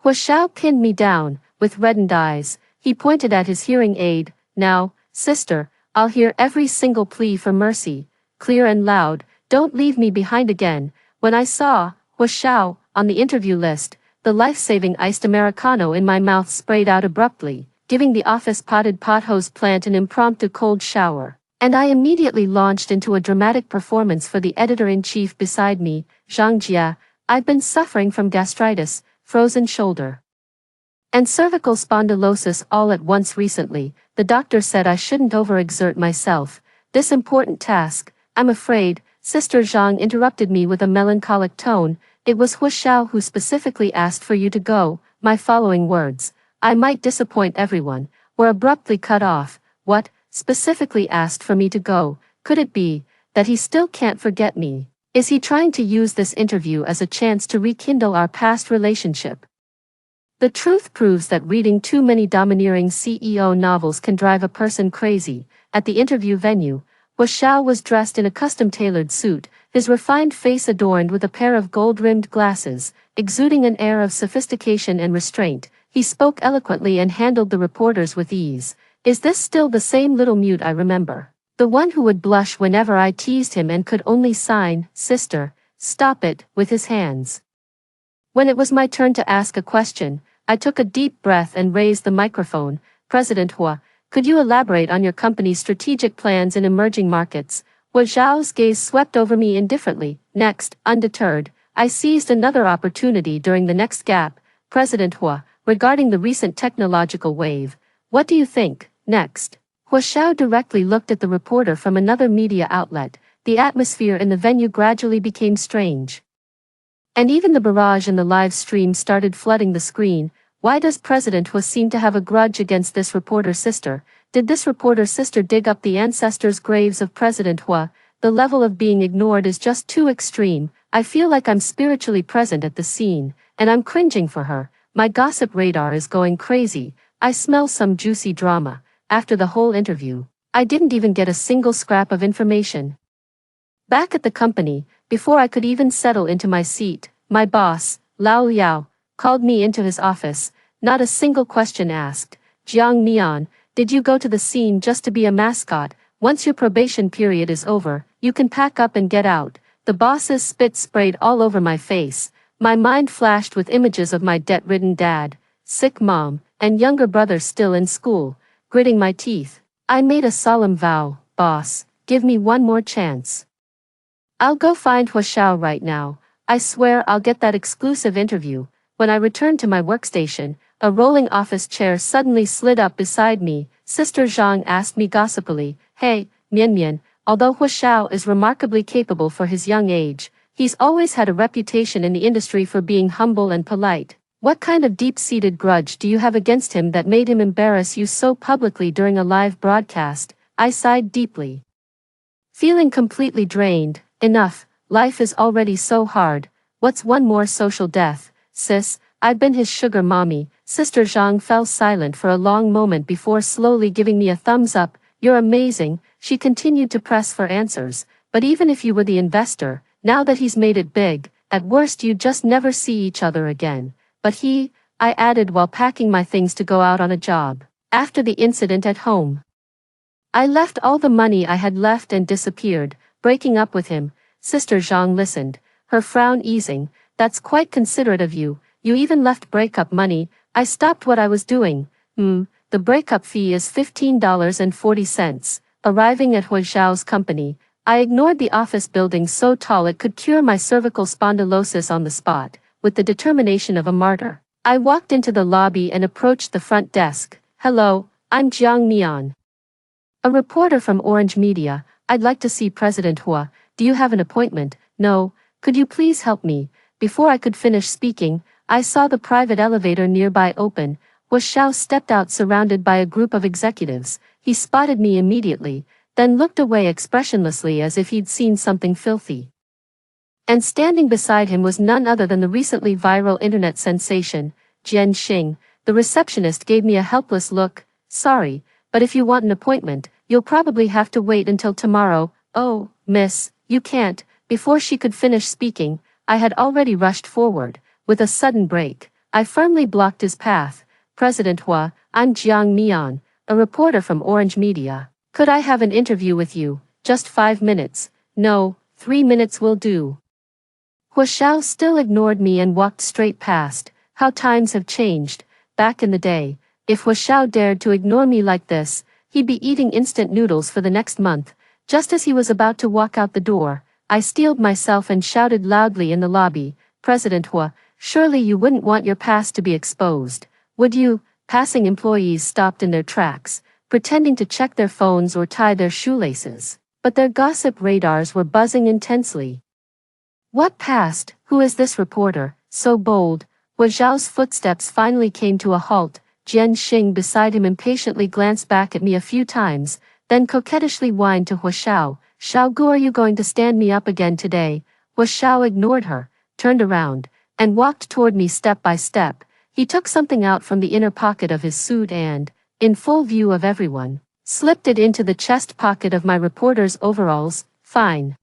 He Xiao pinned me down. With reddened eyes, he pointed at his hearing aid. Now, sister, I'll hear every single plea for mercy, clear and loud. Don't leave me behind again. When I saw He Xiao on the interview list, the life-saving iced Americano in my mouth sprayed out abruptly, giving the office potted pothose plant an impromptu cold shower. And I immediately launched into a dramatic performance for the editor-in-chief beside me. Zhang Jia, I've been suffering from gastritis, frozen shoulder, and cervical spondylosis all at once recently. The doctor said I shouldn't overexert myself. This important task, I'm afraid. Sister Zhang interrupted me with a melancholic tone. It was He Xiao who specifically asked for you to go. My following words, I might disappoint everyone, were abruptly cut off. What, specifically asked for me to go? Could it be that he still can't forget me? Is he trying to use this interview as a chance to rekindle our past relationship? The truth proves that reading too many domineering CEO novels can drive a person crazy. At the interview venue, He Xiao was dressed in a custom-tailored suit, his refined face adorned with a pair of gold-rimmed glasses, exuding an air of sophistication and restraint. He spoke eloquently and handled the reporters with ease. Is this still the same little mute I remember? The one who would blush whenever I teased him and could only sign, "Sister, stop it," with his hands. When it was my turn to ask a question, I took a deep breath and raised the microphone. President He, could you elaborate on your company's strategic plans in emerging markets? He Xiao's gaze swept over me indifferently. Next, undeterred, I seized another opportunity during the next gap. President He, regarding the recent technological wave, what do you think? Next, He Xiao directly looked at the reporter from another media outlet. The atmosphere in the venue gradually became strange, and even the barrage in the live stream started flooding the screen. Why does President He seem to have a grudge against this reporter sister? Did this reporter sister dig up the ancestors' graves of President He? The level of being ignored is just too extreme. I feel like I'm spiritually present at the scene, and I'm cringing for her. My gossip radar is going crazy. I smell some juicy drama. After the whole interview, I didn't even get a single scrap of information. Back at the company, before I could even settle into my seat, my boss, Lao Liao, called me into his office. Not a single question asked. Jiang Mian, did you go to the scene just to be a mascot? Once your probation period is over, you can pack up and get out. The boss's spit sprayed all over my face. My mind flashed with images of my debt-ridden dad, sick mom, and younger brother still in school, gritting my teeth. I made a solemn vow, boss, give me one more chance. I'll go find Huashao right now. I swear I'll get that exclusive interview. When I returned to my workstation, a rolling office chair suddenly slid up beside me. Sister Zhang asked me gossipily, "Hey, Mian, although Huashao is remarkably capable for his young age, he's always had a reputation in the industry for being humble and polite. What kind of deep-seated grudge do you have against him that made him embarrass you so publicly during a live broadcast?" I sighed deeply. Feeling completely drained. Enough, life is already so hard. What's one more social death, sis? I've been his sugar mommy. Sister Zhang fell silent for a long moment before slowly giving me a thumbs up. You're amazing. She continued to press for answers. But even if you were the investor, now that he's made it big, at worst you'd just never see each other again. But I added while packing my things to go out on a job. After the incident at home, I left all the money I had left and disappeared, breaking up with him. Sister Zhang listened, her frown easing. That's quite considerate of you. You even left breakup money. I stopped what I was doing. The breakup fee is $15.40. Arriving at Huaxiao's company, I ignored the office building so tall it could cure my cervical spondylosis on the spot, with the determination of a martyr. I walked into the lobby and approached the front desk. "Hello, I'm Jiang Mian. A reporter from Orange Media. I'd like to see President Hua. Do you have an appointment?" "No, could you please help me?" Before I could finish speaking, I saw the private elevator nearby open. Hua Xiao stepped out surrounded by a group of executives. He spotted me immediately, then looked away expressionlessly as if he'd seen something filthy. And standing beside him was none other than the recently viral internet sensation, Jian Xing. The receptionist gave me a helpless look. "Sorry, but if you want an appointment, you'll probably have to wait until tomorrow." "Oh, miss, you can't." Before she could finish speaking, I had already rushed forward. With a sudden break, I firmly blocked his path. "President Hua, I'm Jiang Mian, a reporter from Orange Media. Could I have an interview with you? Just 5 minutes." "No, 3 minutes will do." Hua Xiao still ignored me and walked straight past. How times have changed. Back in the day, if Hua Xiao dared to ignore me like this, he'd be eating instant noodles for the next month. Just as he was about to walk out the door, I steeled myself and shouted loudly in the lobby, "President Hua, surely you wouldn't want your past to be exposed, would you?" Passing employees stopped in their tracks, pretending to check their phones or tie their shoelaces, but their gossip radars were buzzing intensely. "What past? Who is this reporter, so bold?" Hua Xiao's footsteps finally came to a halt. Jian Xing beside him impatiently glanced back at me a few times, then coquettishly whined to Hua Xiao, "Xiao Gu, are you going to stand me up again today?" Hua Xiao ignored her, turned around, and walked toward me step by step. He took something out from the inner pocket of his suit and, in full view of everyone, slipped it into the chest pocket of my reporter's overalls. "Fine.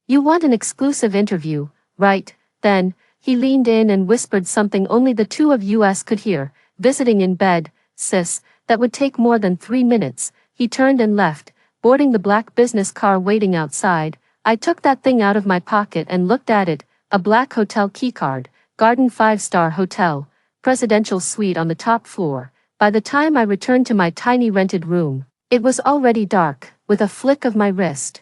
You want an exclusive interview, right? Then." He leaned in and whispered something only the two of us could hear. "Visiting in bed, sis, that would take more than 3 minutes." He turned and left, boarding the black business car waiting outside. I took that thing out of my pocket and looked at it, a black hotel keycard, Garden 5-star hotel, presidential suite on the top floor. By the time I returned to my tiny rented room, it was already dark. With a flick of my wrist,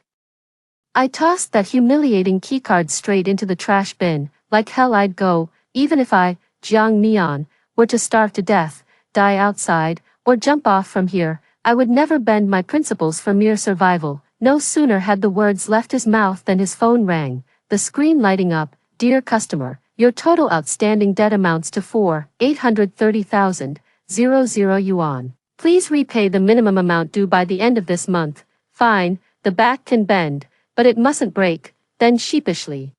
I tossed that humiliating keycard straight into the trash bin. Like hell I'd go, even if I, Jiang Mian, were to starve to death, die outside, or jump off from here. I would never bend my principles for mere survival. No sooner had the words left his mouth than his phone rang, the screen lighting up. "Dear customer, your total outstanding debt amounts to 4,830,000 yuan. Please repay the minimum amount due by the end of this month." "Fine, the back can bend, but it mustn't break." Then sheepishly,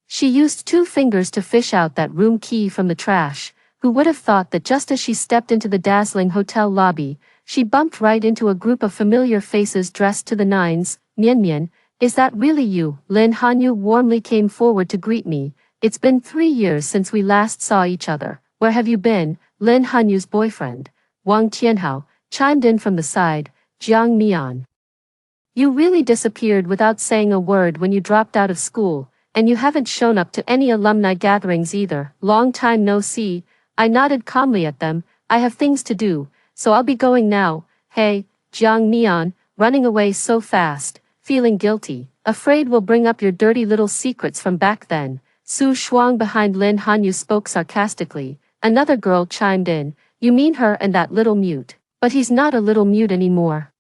she used 2 fingers to fish out that room key from the trash. Who would have thought that just as she stepped into the dazzling hotel lobby, she bumped right into a group of familiar faces dressed to the nines. "Mian, is that really you?" Lin Hanyu warmly came forward to greet me. "It's been 3 years since we last saw each other. Where have you been?" Lin Hanyu's boyfriend, Wang Tianhao, chimed in from the side. "Jiang Mian, you really disappeared without saying a word when you dropped out of school." and you haven't shown up to any alumni gatherings either. Long time no see. I nodded calmly at them. I have things to do, so I'll be going now. Hey, Jiang Mian, running away so fast, feeling guilty, afraid we'll bring up your dirty little secrets from back then. Su Shuang behind Lin Hanyu spoke sarcastically. Another girl chimed in. You mean her and that little mute. But he's not a little mute anymore.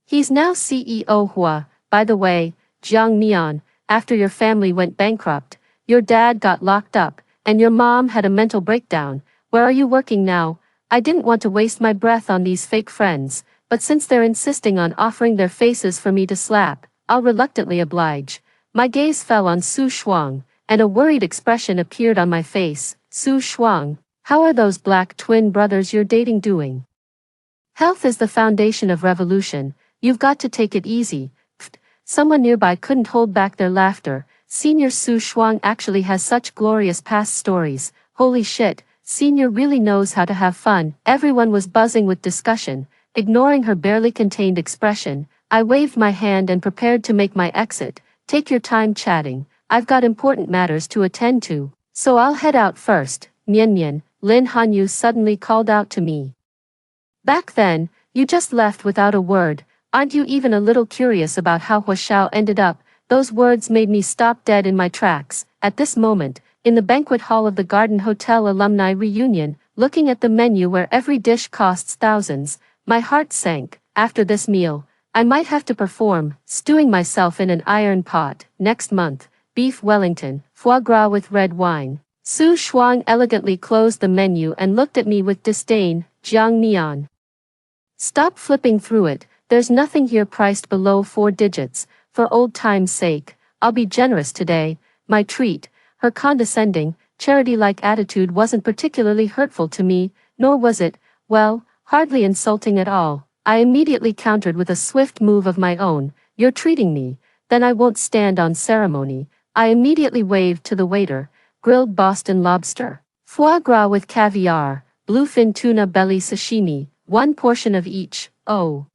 He's now CEO Hua. By the way, Jiang Mian, after your family went bankrupt, your dad got locked up, and your mom had a mental breakdown. Where are you working now? I didn't want to waste my breath on these fake friends, but since they're insisting on offering their faces for me to slap, I'll reluctantly oblige. My gaze fell on Su Shuang, and a worried expression appeared on my face. Su Shuang, how are those black twin brothers you're dating doing? Health is the foundation of revolution. You've got to take it easy. Pfft. Someone nearby couldn't hold back their laughter. Senior Su Shuang actually has such glorious past stories. Holy shit, Senior really knows how to have fun. Everyone was buzzing with discussion. Ignoring her barely contained expression, I waved my hand and prepared to make my exit. Take your time chatting. I've got important matters to attend to, so I'll head out first. Mian Mian, Lin Hanyu suddenly called out to me. Back then, you just left without a word. Aren't you even a little curious about how Hua Xiao ended up? Those words made me stop dead in my tracks. At this moment, in the banquet hall of the Garden Hotel alumni reunion, looking at the menu where every dish costs thousands, my heart sank. After this meal, I might have to perform, stewing myself in an iron pot. Next month, beef Wellington, foie gras with red wine. Su Shuang elegantly closed the menu and looked at me with disdain. Jiang Mian. Stop flipping through it. There's nothing here priced below 4 digits. For old time's sake, I'll be generous today. My treat. Her condescending, charity-like attitude wasn't particularly hurtful to me, nor was it, well, hardly insulting at all. I immediately countered with a swift move of my own. You're treating me, then I won't stand on ceremony. I immediately waved to the waiter. Grilled Boston lobster, foie gras with caviar, bluefin tuna belly sashimi, 1 portion of each. Oh.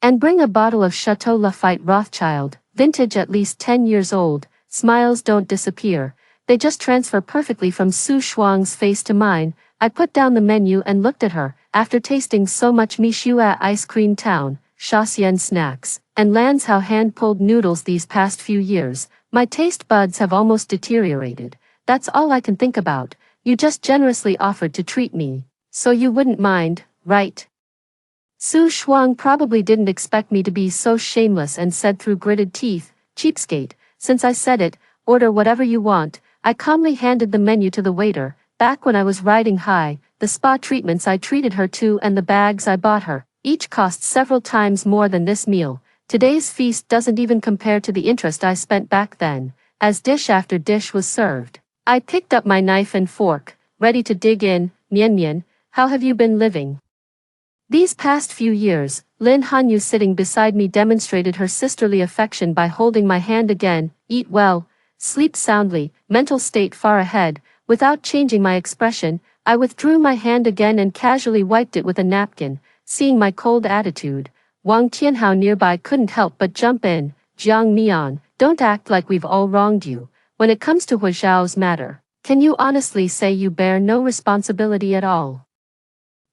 And bring a bottle of Chateau Lafite Rothschild, vintage at least 10 years old. Smiles don't disappear. They just transfer perfectly from Su Shuang's face to mine. I put down the menu and looked at her. After tasting so much Mishua Ice Cream Town, Shaxian snacks, and Lan's How hand-pulled noodles these past few years, my taste buds have almost deteriorated. That's all I can think about. You just generously offered to treat me, so you wouldn't mind, right? Su Shuang probably didn't expect me to be so shameless and said through gritted teeth, cheapskate, since I said it, order whatever you want. I calmly handed the menu to the waiter. Back when I was riding high, the spa treatments I treated her to and the bags I bought her, each cost several times more than this meal. Today's feast doesn't even compare to the interest I spent back then. As dish after dish was served, I picked up my knife and fork, ready to dig in. Mian Mian, how have you been living? These past few years, Lin Hanyu sitting beside me demonstrated her sisterly affection by holding my hand again. Eat well, sleep soundly, mental state far ahead. Without changing my expression, I withdrew my hand again and casually wiped it with a napkin. Seeing my cold attitude, Wang Tianhao nearby couldn't help but jump in. Jiang Mian, don't act like we've all wronged you. When it comes to Hua Xiao's matter, can you honestly say you bear no responsibility at all?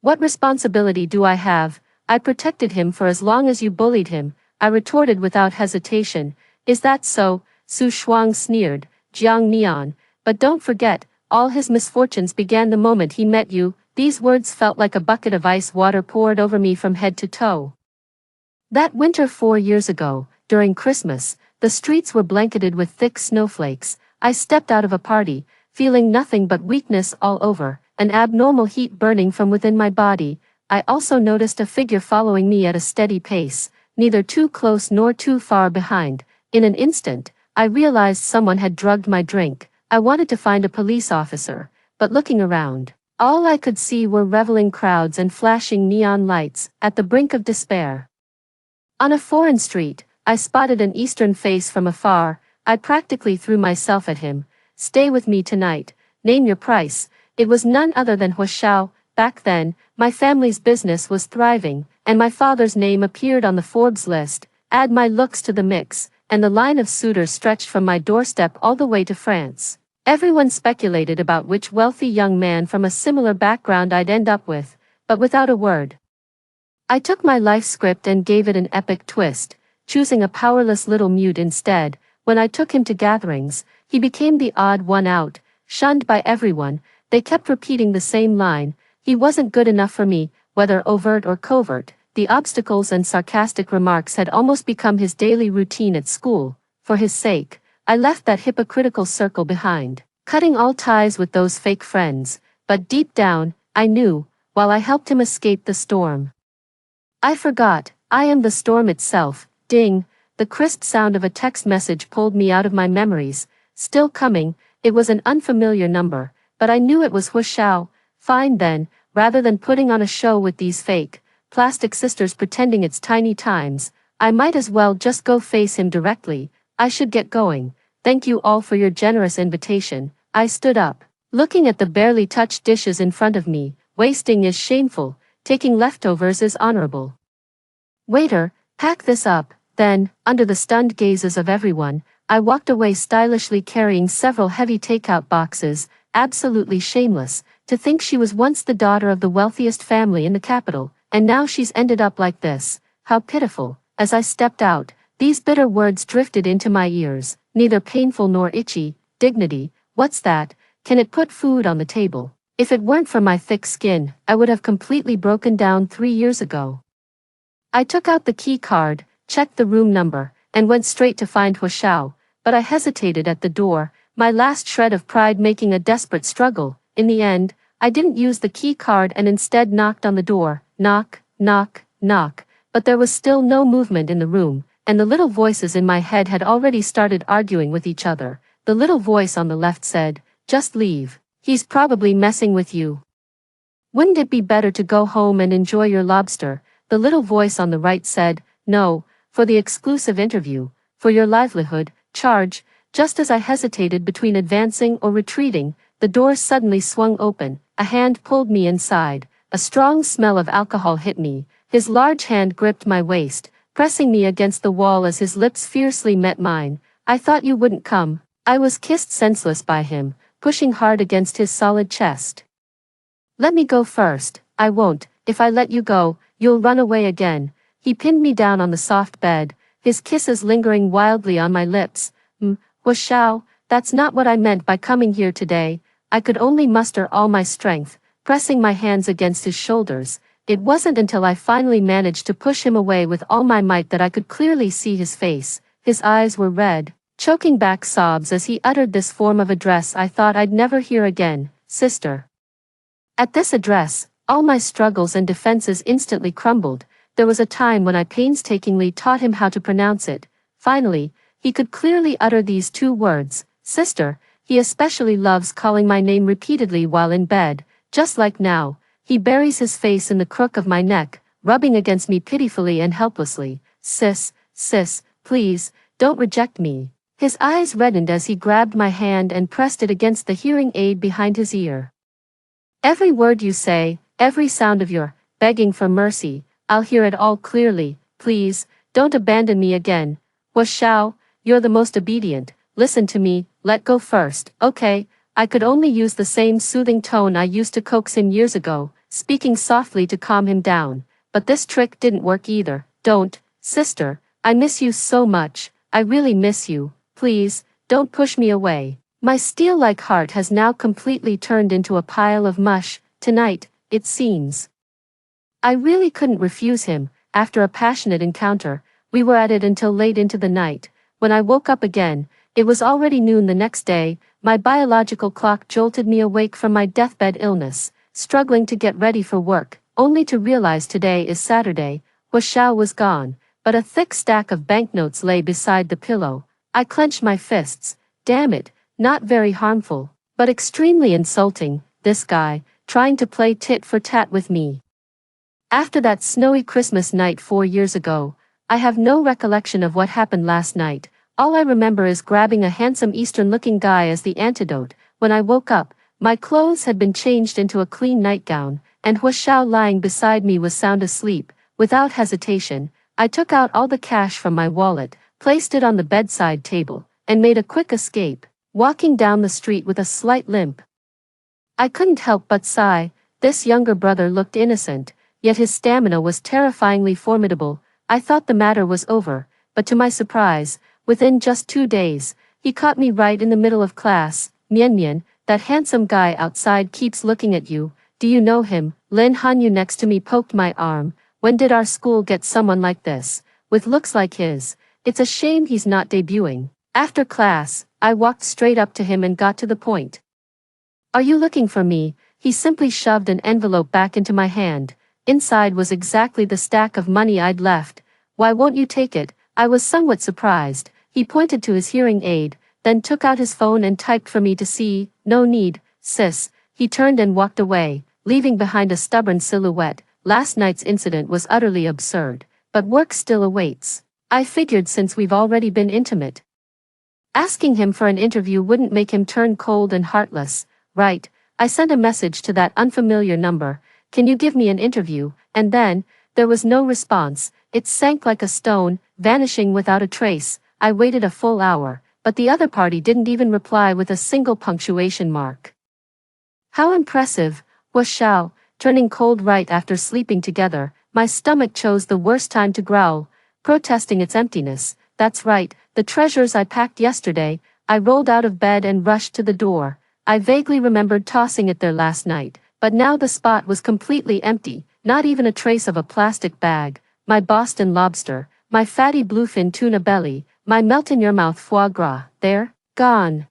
What responsibility do I have? I protected him for as long as you bullied him, I retorted without hesitation. Is that so? Su Shuang sneered. Jiang Mian, but don't forget, all his misfortunes began the moment he met you. These words felt like a bucket of ice water poured over me from head to toe. That winter 4 years ago, during Christmas, the streets were blanketed with thick snowflakes. I stepped out of a party, feeling nothing but weakness all over, an abnormal heat burning from within my body. I also noticed a figure following me at a steady pace, neither too close nor too far behind. In an instant, I realized someone had drugged my drink. I wanted to find a police officer, but looking around, all I could see were reveling crowds and flashing neon lights. At the brink of despair, on a foreign street, I spotted an Eastern face from afar. I practically threw myself at him. Stay with me tonight. Name your price. It was none other than Hua Xiao. Back then, my family's business was thriving, and my father's name appeared on the Forbes list. Add my looks to the mix, and the line of suitors stretched from my doorstep all the way to France. Everyone speculated about which wealthy young man from a similar background I'd end up with, but without a word. I took my life script and gave it an epic twist, choosing a powerless little mute instead. When I took him to gatherings, he became the odd one out, shunned by everyone. They kept repeating the same line: he wasn't good enough for me, whether overt or covert. The obstacles and sarcastic remarks had almost become his daily routine at school. For his sake, I left that hypocritical circle behind, cutting all ties with those fake friends, but deep down, I knew, while I helped him escape the storm. I forgot, I am the storm itself. Ding, the crisp sound of a text message pulled me out of my memories. Still coming, it was an unfamiliar number, but I knew it was Husband.He. Fine then, rather than putting on a show with these fake, plastic sisters pretending it's tiny times, I might as well just go face him directly. I should get going. Thank you all for your generous invitation. I stood up, looking at the barely touched dishes in front of me. Wasting is shameful, taking leftovers is honorable. Waiter, pack this up. Then, under the stunned gazes of everyone, I walked away stylishly carrying several heavy takeout boxes. Absolutely shameless, to think she was once the daughter of the wealthiest family in the capital, and now she's ended up like this. How pitiful. As I stepped out, these bitter words drifted into my ears, neither painful nor itchy. Dignity, what's that? Can it put food on the table? If it weren't for my thick skin, I would have completely broken down 3 years ago. I took out the key card, checked the room number, and went straight to find Husband.He, but I hesitated at the door, my last shred of pride making a desperate struggle. In the end, I didn't use the key card and instead knocked on the door. Knock, knock, knock, but there was still no movement in the room, and the little voices in my head had already started arguing with each other. The little voice on the left said, "Just leave. He's probably messing with you. Wouldn't it be better to go home and enjoy your lobster?" The little voice on the right said, "No, for the exclusive interview, for your livelihood, charge." Just as I hesitated between advancing or retreating, the door suddenly swung open, a hand pulled me inside, a strong smell of alcohol hit me, his large hand gripped my waist, pressing me against the wall as his lips fiercely met mine. "I thought you wouldn't come." I was kissed senseless by him, pushing hard against his solid chest. "Let me go first." "I won't. If I let you go, you'll run away again." He pinned me down on the soft bed, his kisses lingering wildly on my lips. Husband.He, that's not what I meant by coming here today." I could only muster all my strength, pressing my hands against his shoulders. It wasn't until I finally managed to push him away with all my might that I could clearly see his face. His eyes were red, choking back sobs as he uttered this form of address I thought I'd never hear again: "Sister." At this address, all my struggles and defenses instantly crumbled. There was a time when I painstakingly taught him how to pronounce it. Finally, he could clearly utter these 2 words, "Sister." He especially loves calling my name repeatedly while in bed, just like now. He buries his face in the crook of my neck, rubbing against me pitifully and helplessly. Sis, please, don't reject me." His eyes reddened as he grabbed my hand and pressed it against the hearing aid behind his ear. "Every word you say, every sound of your begging for mercy, I'll hear it all clearly. Please, don't abandon me again. Husband.He, you're the most obedient. Listen to me, let go first." "Okay." I could only use the same soothing tone I used to coax him years ago, speaking softly to calm him down. But this trick didn't work either. "Don't, sister, I miss you so much. I really miss you. Please, don't push me away." My steel-like heart has now completely turned into a pile of mush, tonight, it seems. I really couldn't refuse him. After a passionate encounter, we were at it until late into the night. When I woke up again, it was already noon the next day. My biological clock jolted me awake from my deathbed illness, struggling to get ready for work, only to realize today is Saturday. Husband.He was gone, but a thick stack of banknotes lay beside the pillow. I clenched my fists. Damn it, not very harmful, but extremely insulting, this guy, trying to play tit for tat with me. After that snowy Christmas night 4 years ago, I have no recollection of what happened last night. All I remember is grabbing a handsome Eastern-looking guy as the antidote. When I woke up, my clothes had been changed into a clean nightgown, and Husband.He lying beside me was sound asleep. Without hesitation, I took out all the cash from my wallet, placed it on the bedside table, and made a quick escape, walking down the street with a slight limp. I couldn't help but sigh. This younger brother looked innocent, yet his stamina was terrifyingly formidable. I thought the matter was over, but to my surprise, within just 2 days, he caught me right in the middle of class. "Mian, that handsome guy outside keeps looking at you. Do you know him?" Lin Hanyu next to me poked my arm. "When did our school get someone like this, with looks like his? It's a shame he's not debuting." After class, I walked straight up to him and got to the point. "Are you looking for me?" He simply shoved an envelope back into my hand. Inside was exactly the stack of money I'd left. "Why won't you take it?" I was somewhat surprised. He pointed to his hearing aid, then took out his phone and typed for me to see. "No need, sis." He turned and walked away, leaving behind a stubborn silhouette. Last night's incident was utterly absurd, but work still awaits. I figured since we've already been intimate, asking him for an interview wouldn't make him turn cold and heartless. Right, I sent a message to that unfamiliar number. "Can you give me an interview?" And then, there was no response. It sank like a stone, vanishing without a trace. I waited a full hour, but the other party didn't even reply with a single punctuation mark. How impressive, was Xiao, turning cold right after sleeping together. My stomach chose the worst time to growl, protesting its emptiness. That's right, the treasures I packed yesterday. I rolled out of bed and rushed to the door. I vaguely remembered tossing it there last night, but now the spot was completely empty, not even a trace of a plastic bag. My Boston lobster, my fatty bluefin tuna belly, my melt-in-your-mouth foie gras, there, gone.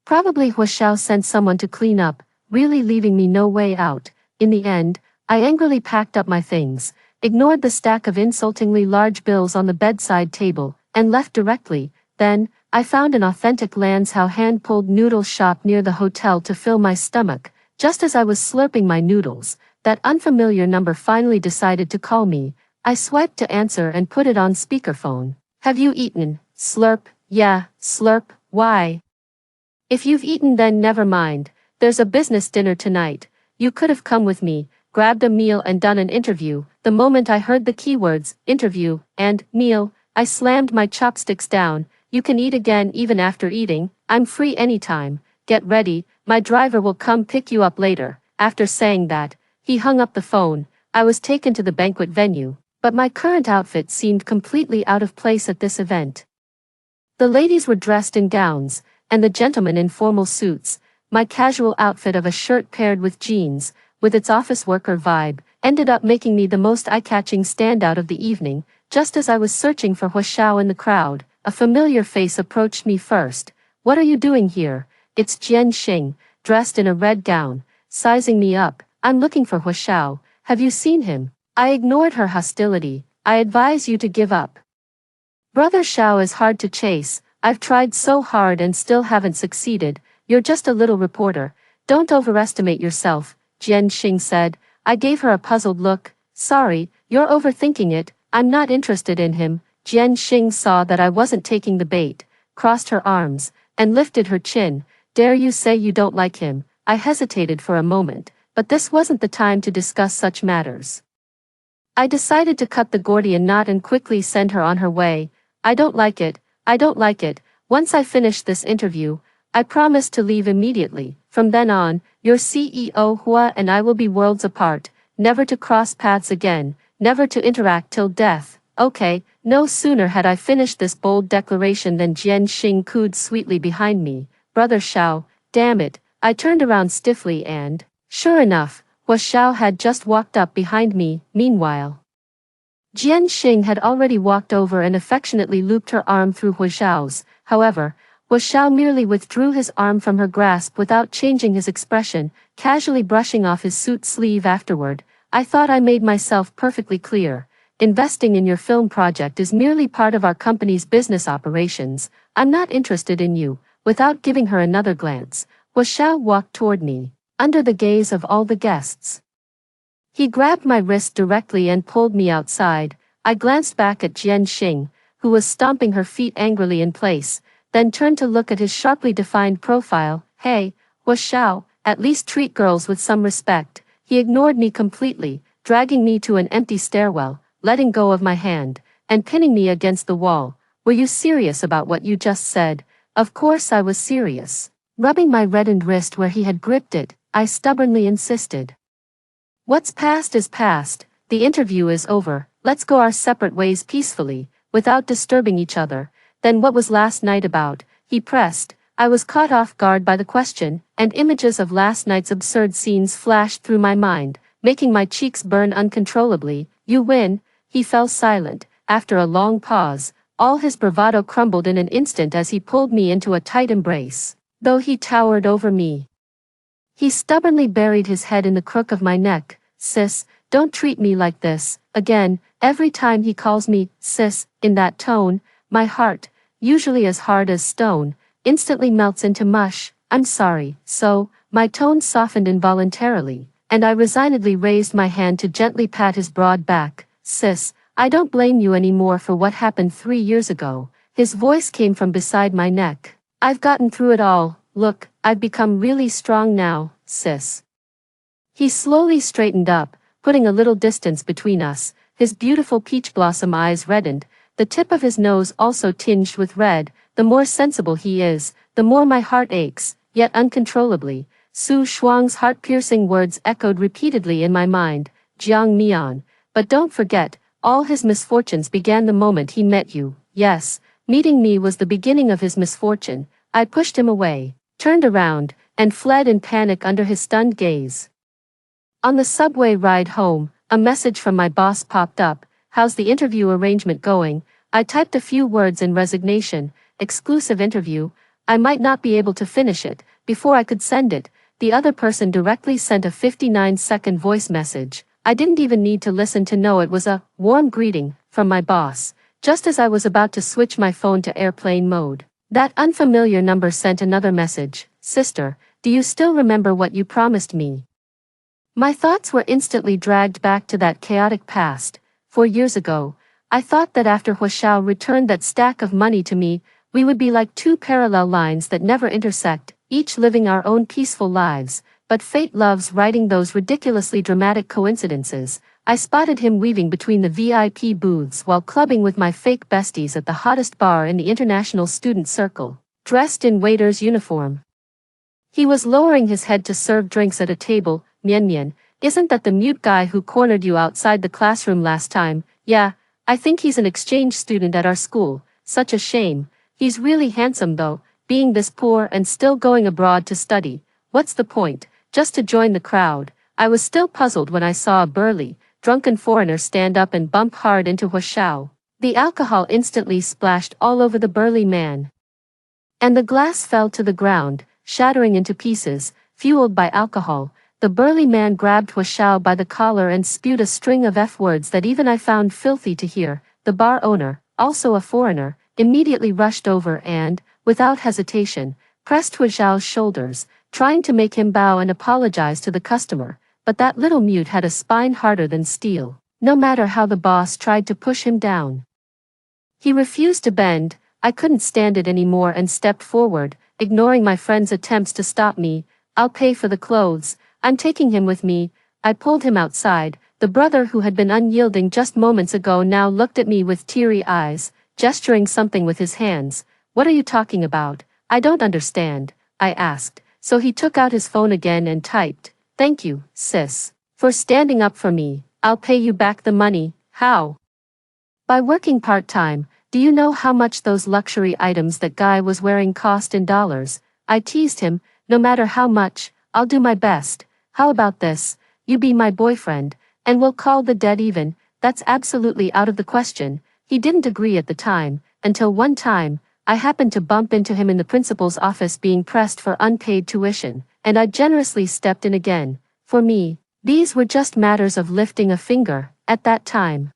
Probably Huashao sent someone to clean up, really leaving me no way out. In the end, I angrily packed up my things, ignored the stack of insultingly large bills on the bedside table, and left directly. Then, I found an authentic Lansao hand-pulled noodle shop near the hotel to fill my stomach. Just as I was slurping my noodles, that unfamiliar number finally decided to call me. I swiped to answer and put it on speakerphone. "Have you eaten?" Slurp. "Yeah, slurp. Why?" "If you've eaten then never mind. There's a business dinner tonight. You could have come with me, grabbed a meal and done an interview." The moment I heard the keywords, interview, and meal, I slammed my chopsticks down. "You can eat again even after eating. I'm free anytime. Get ready, my driver will come pick you up later." After saying that, he hung up the phone. I was taken to the banquet venue, but my current outfit seemed completely out of place at this event. The ladies were dressed in gowns, and the gentlemen in formal suits. My casual outfit of a shirt paired with jeans, with its office worker vibe, ended up making me the most eye-catching standout of the evening. Just as I was searching for Huashao in the crowd, a familiar face approached me first. "What are you doing here?" It's Jian Xing, dressed in a red gown, sizing me up. "I'm looking for Huashao. Have you seen him?" I ignored her hostility. "I advise you to give up. Brother Xiao is hard to chase. I've tried so hard and still haven't succeeded. You're just a little reporter. Don't overestimate yourself," Jian Xing said. I gave her a puzzled look. "Sorry, you're overthinking it. I'm not interested in him." Jian Xing saw that I wasn't taking the bait, crossed her arms, and lifted her chin. "Dare you say you don't like him?" I hesitated for a moment, but this wasn't the time to discuss such matters. I decided to cut the Gordian knot and quickly send her on her way. "I don't like it. I don't like it. Once I finish this interview, I promise to leave immediately. From then on, your CEO Hua and I will be worlds apart, never to cross paths again, never to interact till death." Okay, no sooner had I finished this bold declaration than Jian Xing cooed sweetly behind me. "Brother Xiao, damn it." I turned around stiffly and, sure enough, Huashao had just walked up behind me. Meanwhile, Jian Xing had already walked over and affectionately looped her arm through Huashao's. However, Huashao merely withdrew his arm from her grasp without changing his expression, casually brushing off his suit sleeve afterward. "I thought I made myself perfectly clear. Investing in your film project is merely part of our company's business operations. I'm not interested in you." Without giving her another glance, Huashao walked toward me, under the gaze of all the guests. He grabbed my wrist directly and pulled me outside. I glanced back at Jian Xing, who was stomping her feet angrily in place, then turned to look at his sharply defined profile. "Hey, Huashao, at least treat girls with some respect." He ignored me completely, dragging me to an empty stairwell, letting go of my hand, and pinning me against the wall. Were you serious about what you just said? Of course I was serious. Rubbing my reddened wrist where he had gripped it, I stubbornly insisted. What's past is past, the interview is over, let's go our separate ways peacefully, without disturbing each other. Then what was last night about? He pressed. I was caught off guard by the question, and images of last night's absurd scenes flashed through my mind, making my cheeks burn uncontrollably. You win. He fell silent. After a long pause, all his bravado crumbled in an instant as he pulled me into a tight embrace. Though he towered over me, he stubbornly buried his head in the crook of my neck. Sis, don't treat me like this. Again, every time he calls me sis, in that tone, my heart, usually as hard as stone, instantly melts into mush. I'm sorry. So, my tone softened involuntarily, and I resignedly raised my hand to gently pat his broad back. Sis, I don't blame you anymore for what happened 3 years ago. His voice came from beside my neck. I've gotten through it all. Look, I've become really strong now, sis. He slowly straightened up, putting a little distance between us. His beautiful peach blossom eyes reddened, the tip of his nose also tinged with red. The more sensible he is, the more my heart aches, yet uncontrollably. Su Shuang's heart-piercing words echoed repeatedly in my mind. Jiang Mian. But don't forget, all his misfortunes began the moment he met you. Yes, meeting me was the beginning of his misfortune. I pushed him away, turned around, and fled in panic under his stunned gaze. On the subway ride home, a message from my boss popped up. How's the interview arrangement going? I typed a few words in resignation. Exclusive interview. I might not be able to finish it. Before I could send it, the other person directly sent a 59-second voice message. I didn't even need to listen to know it was a warm greeting from my boss. Just as I was about to switch my phone to airplane mode, that unfamiliar number sent another message. Sister, do you still remember what you promised me? My thoughts were instantly dragged back to that chaotic past. 4 years ago, I thought that after Huashao returned that stack of money to me, we would be like two parallel lines that never intersect, each living our own peaceful lives. But fate loves writing those ridiculously dramatic coincidences. I spotted him weaving between the VIP booths while clubbing with my fake besties at the hottest bar in the international student circle, dressed in waiter's uniform. He was lowering his head to serve drinks at a table. Mian Mian, isn't that the mute guy who cornered you outside the classroom last time? Yeah, I think he's an exchange student at our school. Such a shame. He's really handsome though, being this poor and still going abroad to study. What's the point? Just to join the crowd. I was still puzzled when I saw a burly, drunken foreigner stand up and bump hard into Huashao. The alcohol instantly splashed all over the burly man, and the glass fell to the ground, shattering into pieces. Fueled by alcohol, the burly man grabbed Huashao by the collar and spewed a string of F-words that even I found filthy to hear. The bar owner, also a foreigner, immediately rushed over and, without hesitation, pressed Huashao's shoulders, trying to make him bow and apologize to the customer. But that little mute had a spine harder than steel. No matter how the boss tried to push him down, he refused to bend. I couldn't stand it anymore and stepped forward, ignoring my friend's attempts to stop me. I'll pay for the clothes. I'm taking him with me. I pulled him outside. The brother who had been unyielding just moments ago now looked at me with teary eyes, gesturing something with his hands. What are you talking about? I don't understand, I asked. So he took out his phone again and typed, "Thank you, sis, for standing up for me. I'll pay you back the money." How? By working part-time. Do you know how much those luxury items that guy was wearing cost in dollars? I teased him. No matter how much, I'll do my best. How about this? You be my boyfriend, and we'll call the debt even. That's absolutely out of the question. He didn't agree at the time, until one time, I happened to bump into him in the principal's office being pressed for unpaid tuition, and I generously stepped in again. For me, these were just matters of lifting a finger. At that time,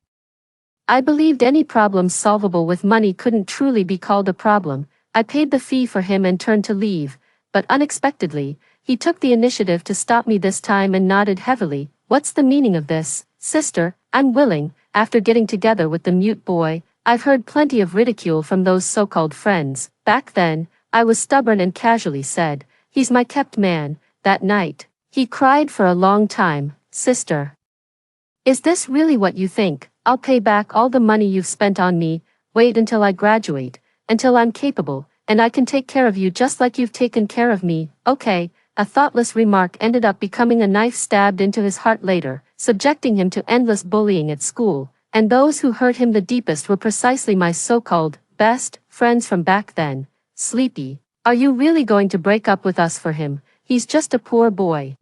I believed any problem solvable with money couldn't truly be called a problem. I paid the fee for him and turned to leave, but unexpectedly, he took the initiative to stop me this time and nodded heavily. What's the meaning of this? Sister, I'm willing. After getting together with the mute boy, I've heard plenty of ridicule from those so-called friends. Back then, I was stubborn and casually said, "He's my kept man." That night, he cried for a long time. Sister, is this really what you think? I'll pay back all the money you've spent on me. wait until I graduate, until I'm capable, and I can take care of you just like you've taken care of me, okay? A thoughtless remark ended up becoming a knife stabbed into his heart later, subjecting him to endless bullying at school, and those who hurt him the deepest were precisely my so-called best friends from back then. Sleepy, are you really going to break up with us for him? He's just a poor boy.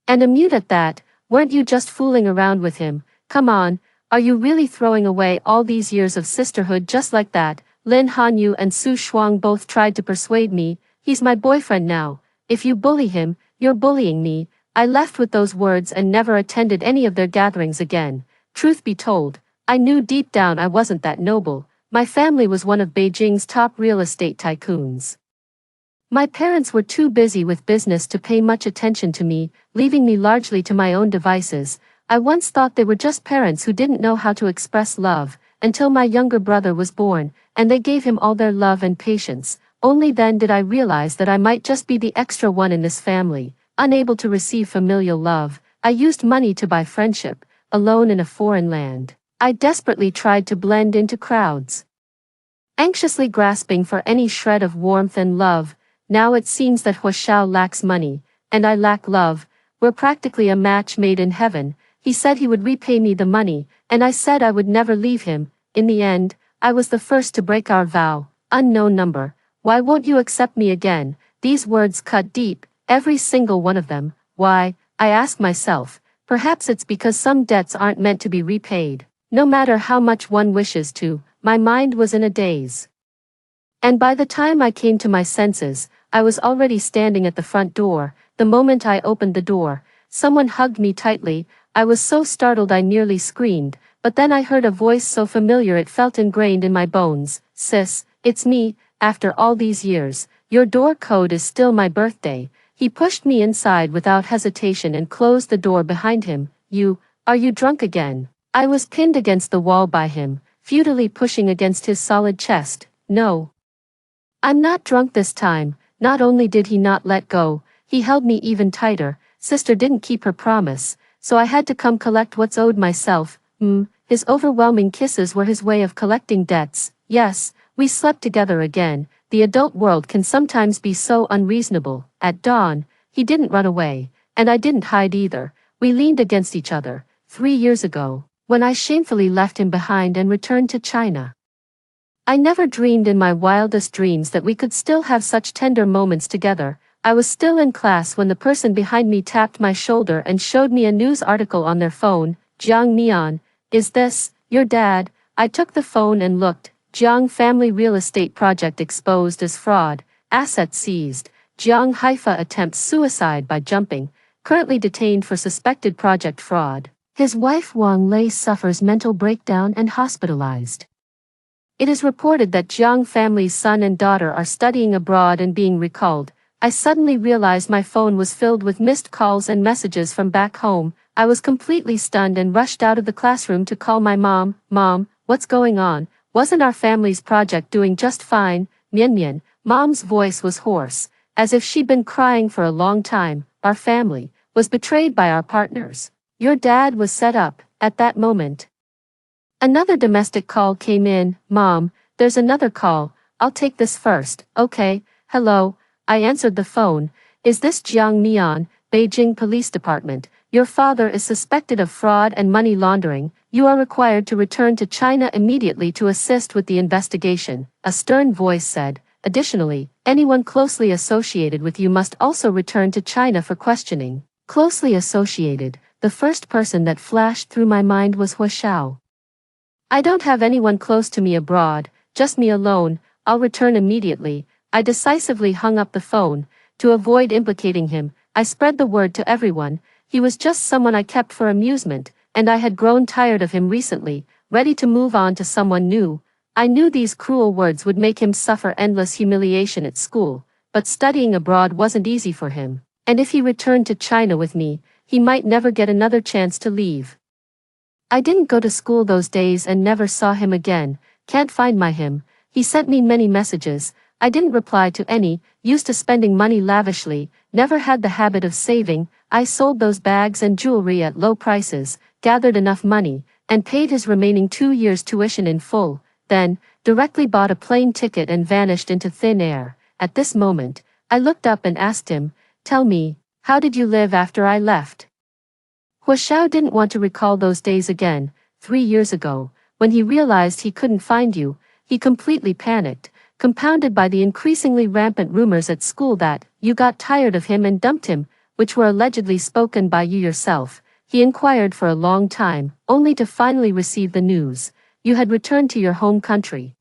And a mute at that, weren't you just fooling around with him? Come on, are you really throwing away all these years of sisterhood just like that? Lin Hanyu and Su Shuang both tried to persuade me, he's my boyfriend now. If you bully him, you're bullying me. I left with those words and never attended any of their gatherings again. Truth be told, I knew deep down I wasn't that noble. My family was one of Beijing's top real estate tycoons. My parents were too busy with business to pay much attention to me, leaving me largely to my own devices. I once thought they were just parents who didn't know how to express love, until my younger brother was born, and they gave him all their love and patience. Only then did I realize that I might just be the extra one in this family, unable to receive familial love. I used money to buy friendship, alone in a foreign land. I desperately tried to blend into crowds, anxiously grasping for any shred of warmth and love. Now it seems that Huashao lacks money, and I lack love. We're practically a match made in heaven. He said he would repay me the money, and I said I would never leave him. In the end, I was the first to break our vow. Unknown number, why won't you accept me again? These words cut deep, every single one of them. Why, I ask myself, perhaps it's because some debts aren't meant to be repaid. No matter how much one wishes to, my mind was in a daze. And by the time I came to my senses, I was already standing at the front door. The moment I opened the door, someone hugged me tightly. I was so startled I nearly screamed, but then I heard a voice so familiar it felt ingrained in my bones. Sis, it's me, after all these years. Your door code is still my birthday. He pushed me inside without hesitation and closed the door behind him. Are you drunk again? I was pinned against the wall by him, futilely pushing against his solid chest. No. I'm not drunk this time. Not only did he not let go, he held me even tighter. Sister didn't keep her promise, so I had to come collect what's owed myself. His overwhelming kisses were his way of collecting debts. Yes, we slept together again. The adult world can sometimes be so unreasonable. At dawn, he didn't run away, and I didn't hide either. We leaned against each other. 3 years ago, when I shamefully left him behind and returned to China. I never dreamed in my wildest dreams that we could still have such tender moments together. I was still in class when the person behind me tapped my shoulder and showed me a news article on their phone. Jiang Mian, is this your dad? I took the phone and looked. Jiang family real estate project exposed as fraud, assets seized. Jiang Haifa attempts suicide by jumping, currently detained for suspected project fraud. His wife Wang Lei suffers mental breakdown and hospitalized. It is reported that Jiang family's son and daughter are studying abroad and being recalled. I suddenly realized my phone was filled with missed calls and messages from back home. I was completely stunned and rushed out of the classroom to call my mom. Mom, what's going on? Wasn't our family's project doing just fine? Mian. Mom's voice was hoarse, as if she'd been crying for a long time. Our family was betrayed by our partners. Your dad was set up. At that moment, another domestic call came in. Mom, there's another call. I'll take this first. Okay, hello. I answered the phone. Is this Jiang Mian, Beijing Police Department? Your father is suspected of fraud and money laundering. You are required to return to China immediately to assist with the investigation, a stern voice said. Additionally, anyone closely associated with you must also return to China for questioning. Closely associated, the first person that flashed through my mind was Huashao. I don't have anyone close to me abroad, just me alone. I'll return immediately. I decisively hung up the phone. To avoid implicating him, I spread the word to everyone. He was just someone I kept for amusement, and I had grown tired of him recently, ready to move on to someone new. I knew these cruel words would make him suffer endless humiliation at school, but studying abroad wasn't easy for him, and if he returned to China with me, he might never get another chance to leave. I didn't go to school those days and never saw him again. Can't find him. He sent me many messages. I didn't reply to any, used to spending money lavishly, never had the habit of saving. I sold those bags and jewelry at low prices, gathered enough money, and paid his remaining 2 years' tuition in full. then, directly bought a plane ticket and vanished into thin air. At this moment, I looked up and asked him, "Tell me, how did you live after I left?" Huashao didn't want to recall those days again. 3 years ago, when he realized he couldn't find you, he completely panicked, compounded by the increasingly rampant rumors at school that you got tired of him and dumped him, which were allegedly spoken by you yourself. He inquired for a long time, only to finally receive the news. You had returned to your home country.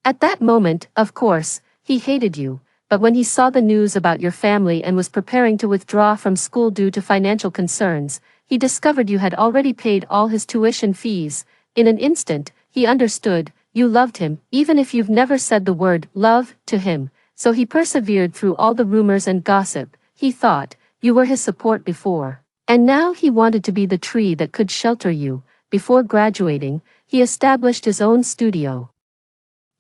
At that moment, of course, he hated you, but when he saw the news about your family and was preparing to withdraw from school due to financial concerns, he discovered you had already paid all his tuition fees. In an instant, he understood, you loved him, even if you've never said the word love to him. So he persevered through all the rumors and gossip. He thought, you were his support before. And now he wanted to be the tree that could shelter you. Before graduating, he established his own studio.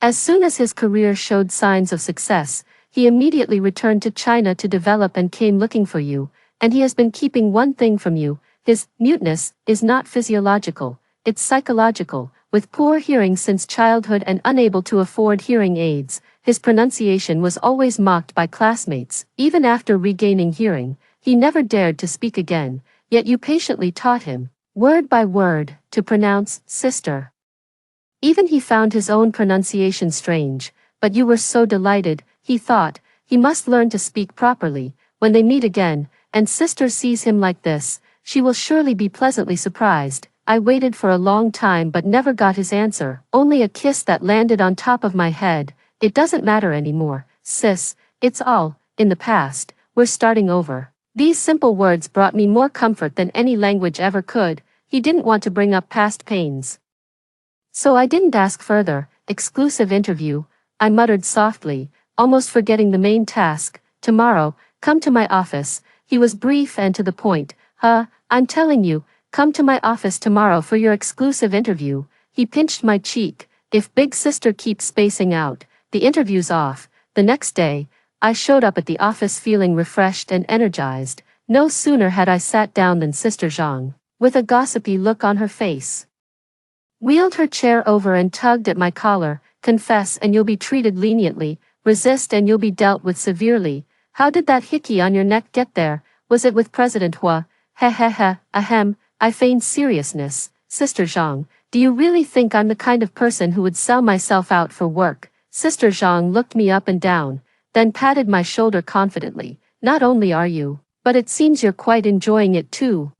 As soon as his career showed signs of success, he immediately returned to China to develop and came looking for you, and he has been keeping one thing from you. His muteness is not physiological, it's psychological. With poor hearing since childhood and unable to afford hearing aids, his pronunciation was always mocked by classmates. Even after regaining hearing, he never dared to speak again, yet you patiently taught him, word by word, to pronounce sister. Even he found his own pronunciation strange, but you were so delighted, he thought, he must learn to speak properly. When they meet again, and sister sees him like this, she will surely be pleasantly surprised. I waited for a long time but never got his answer, only a kiss that landed on top of my head. It doesn't matter anymore, sis, it's all in the past, we're starting over. These simple words brought me more comfort than any language ever could. He didn't want to bring up past pains. So I didn't ask further. Exclusive interview, I muttered softly, almost forgetting the main task. Tomorrow, come to my office. He was brief and to the point. I'm telling you, come to my office tomorrow for your exclusive interview. He pinched my cheek. If big sister keeps spacing out, the interview's off. The next day, I showed up at the office feeling refreshed and energized. No sooner had I sat down than Sister Zhang, with a gossipy look on her face, wheeled her chair over and tugged at my collar. Confess and you'll be treated leniently, resist and you'll be dealt with severely. How did that hickey on your neck get there? Was it with President Hua? Ahem, I feigned seriousness. Sister Zhang, do you really think I'm the kind of person who would sell myself out for work? Sister Zhang looked me up and down, then patted my shoulder confidently. Not only are you, but it seems you're quite enjoying it too.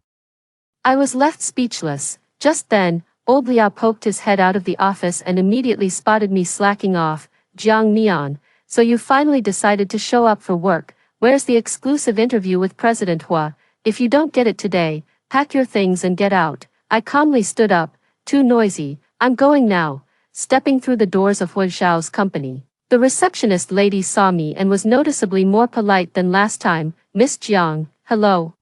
I was left speechless. Just then, old Liao poked his head out of the office and immediately spotted me slacking off. Jiang Mian, so you finally decided to show up for work. Where's the exclusive interview with President Hua? If you don't get it today, pack your things and get out. I calmly stood up. Too noisy, I'm going now. Stepping through the doors of Hua Xiao's company, the receptionist lady saw me and was noticeably more polite than last time. Miss Jiang, hello.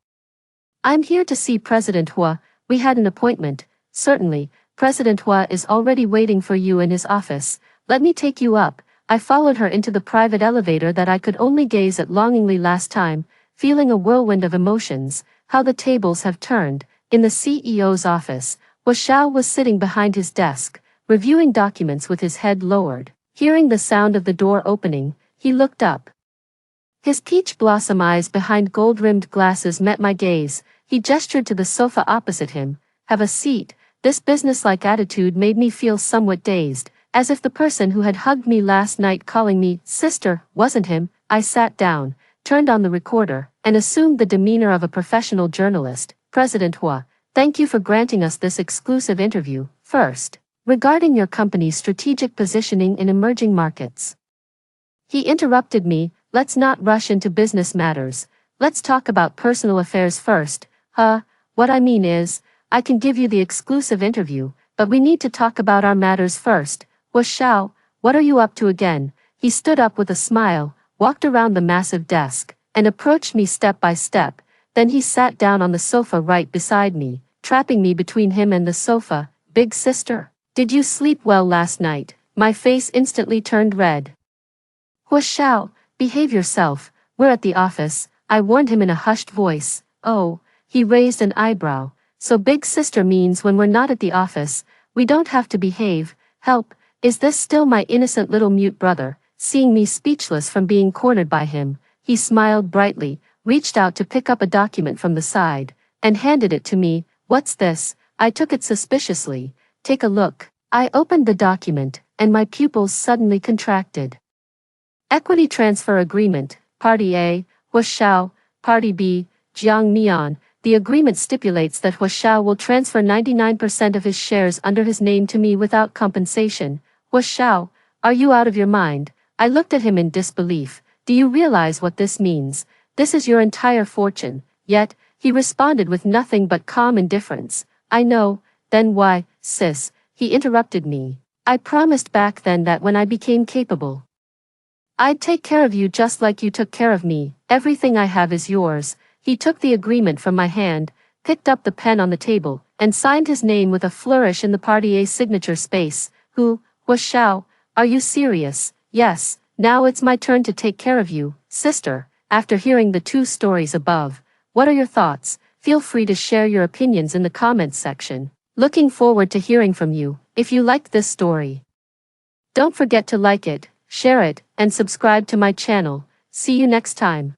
I'm here to see President Hua. We had an appointment. Certainly, President Hua is already waiting for you in his office. Let me take you up. I followed her into the private elevator that I could only gaze at longingly last time, feeling a whirlwind of emotions. How the tables have turned. In the CEO's office, Hua Xiao was sitting behind his desk, reviewing documents with his head lowered. Hearing the sound of the door opening, he looked up. His peach blossom eyes behind gold-rimmed glasses met my gaze. He gestured to the sofa opposite him. Have a seat. This businesslike attitude made me feel somewhat dazed, as if the person who had hugged me last night calling me sister wasn't him. I sat down, turned on the recorder, and assumed the demeanor of a professional journalist. President Hua, thank you for granting us this exclusive interview. First, regarding your company's strategic positioning in emerging markets. He interrupted me. Let's not rush into business matters. Let's talk about personal affairs first. What I mean is, I can give you the exclusive interview, but we need to talk about our matters first. Hua Xiao, what are you up to again? He stood up with a smile, walked around the massive desk, and approached me step by step. Then he sat down on the sofa right beside me, trapping me between him and the sofa. Big sister, did you sleep well last night? My face instantly turned red. Hua Xiao, behave yourself. We're at the office, I warned him in a hushed voice. Oh, he raised an eyebrow. So big sister means when we're not at the office, we don't have to behave. Help, Is this still my innocent little mute brother? Seeing me speechless from being cornered by him, he smiled brightly, reached out to pick up a document from the side, and handed it to me. What's this? I took it suspiciously. Take a look. I opened the document, and my pupils suddenly contracted. Equity Transfer Agreement, Party A, Huashao, Party B, Jiang Mian. The agreement stipulates that Huashao will transfer 99% of his shares under his name to me without compensation. Huashao, are you out of your mind? I looked at him in disbelief. Do you realize what this means? This is your entire fortune. Yet, he responded with nothing but calm indifference. I know. Then why, sis? He interrupted me. I promised back then that when I became capable, I'd take care of you just like you took care of me. Everything I have is yours. He took the agreement from my hand, picked up the pen on the table, and signed his name with a flourish in the Party A signature space. Who, Huashao, are you serious? Yes, now it's my turn to take care of you, sister. After hearing the two stories above, what are your thoughts? Feel free to share your opinions in the comments section. Looking forward to hearing from you. If you liked this story, don't forget to like it, share it, and subscribe to my channel. See you next time.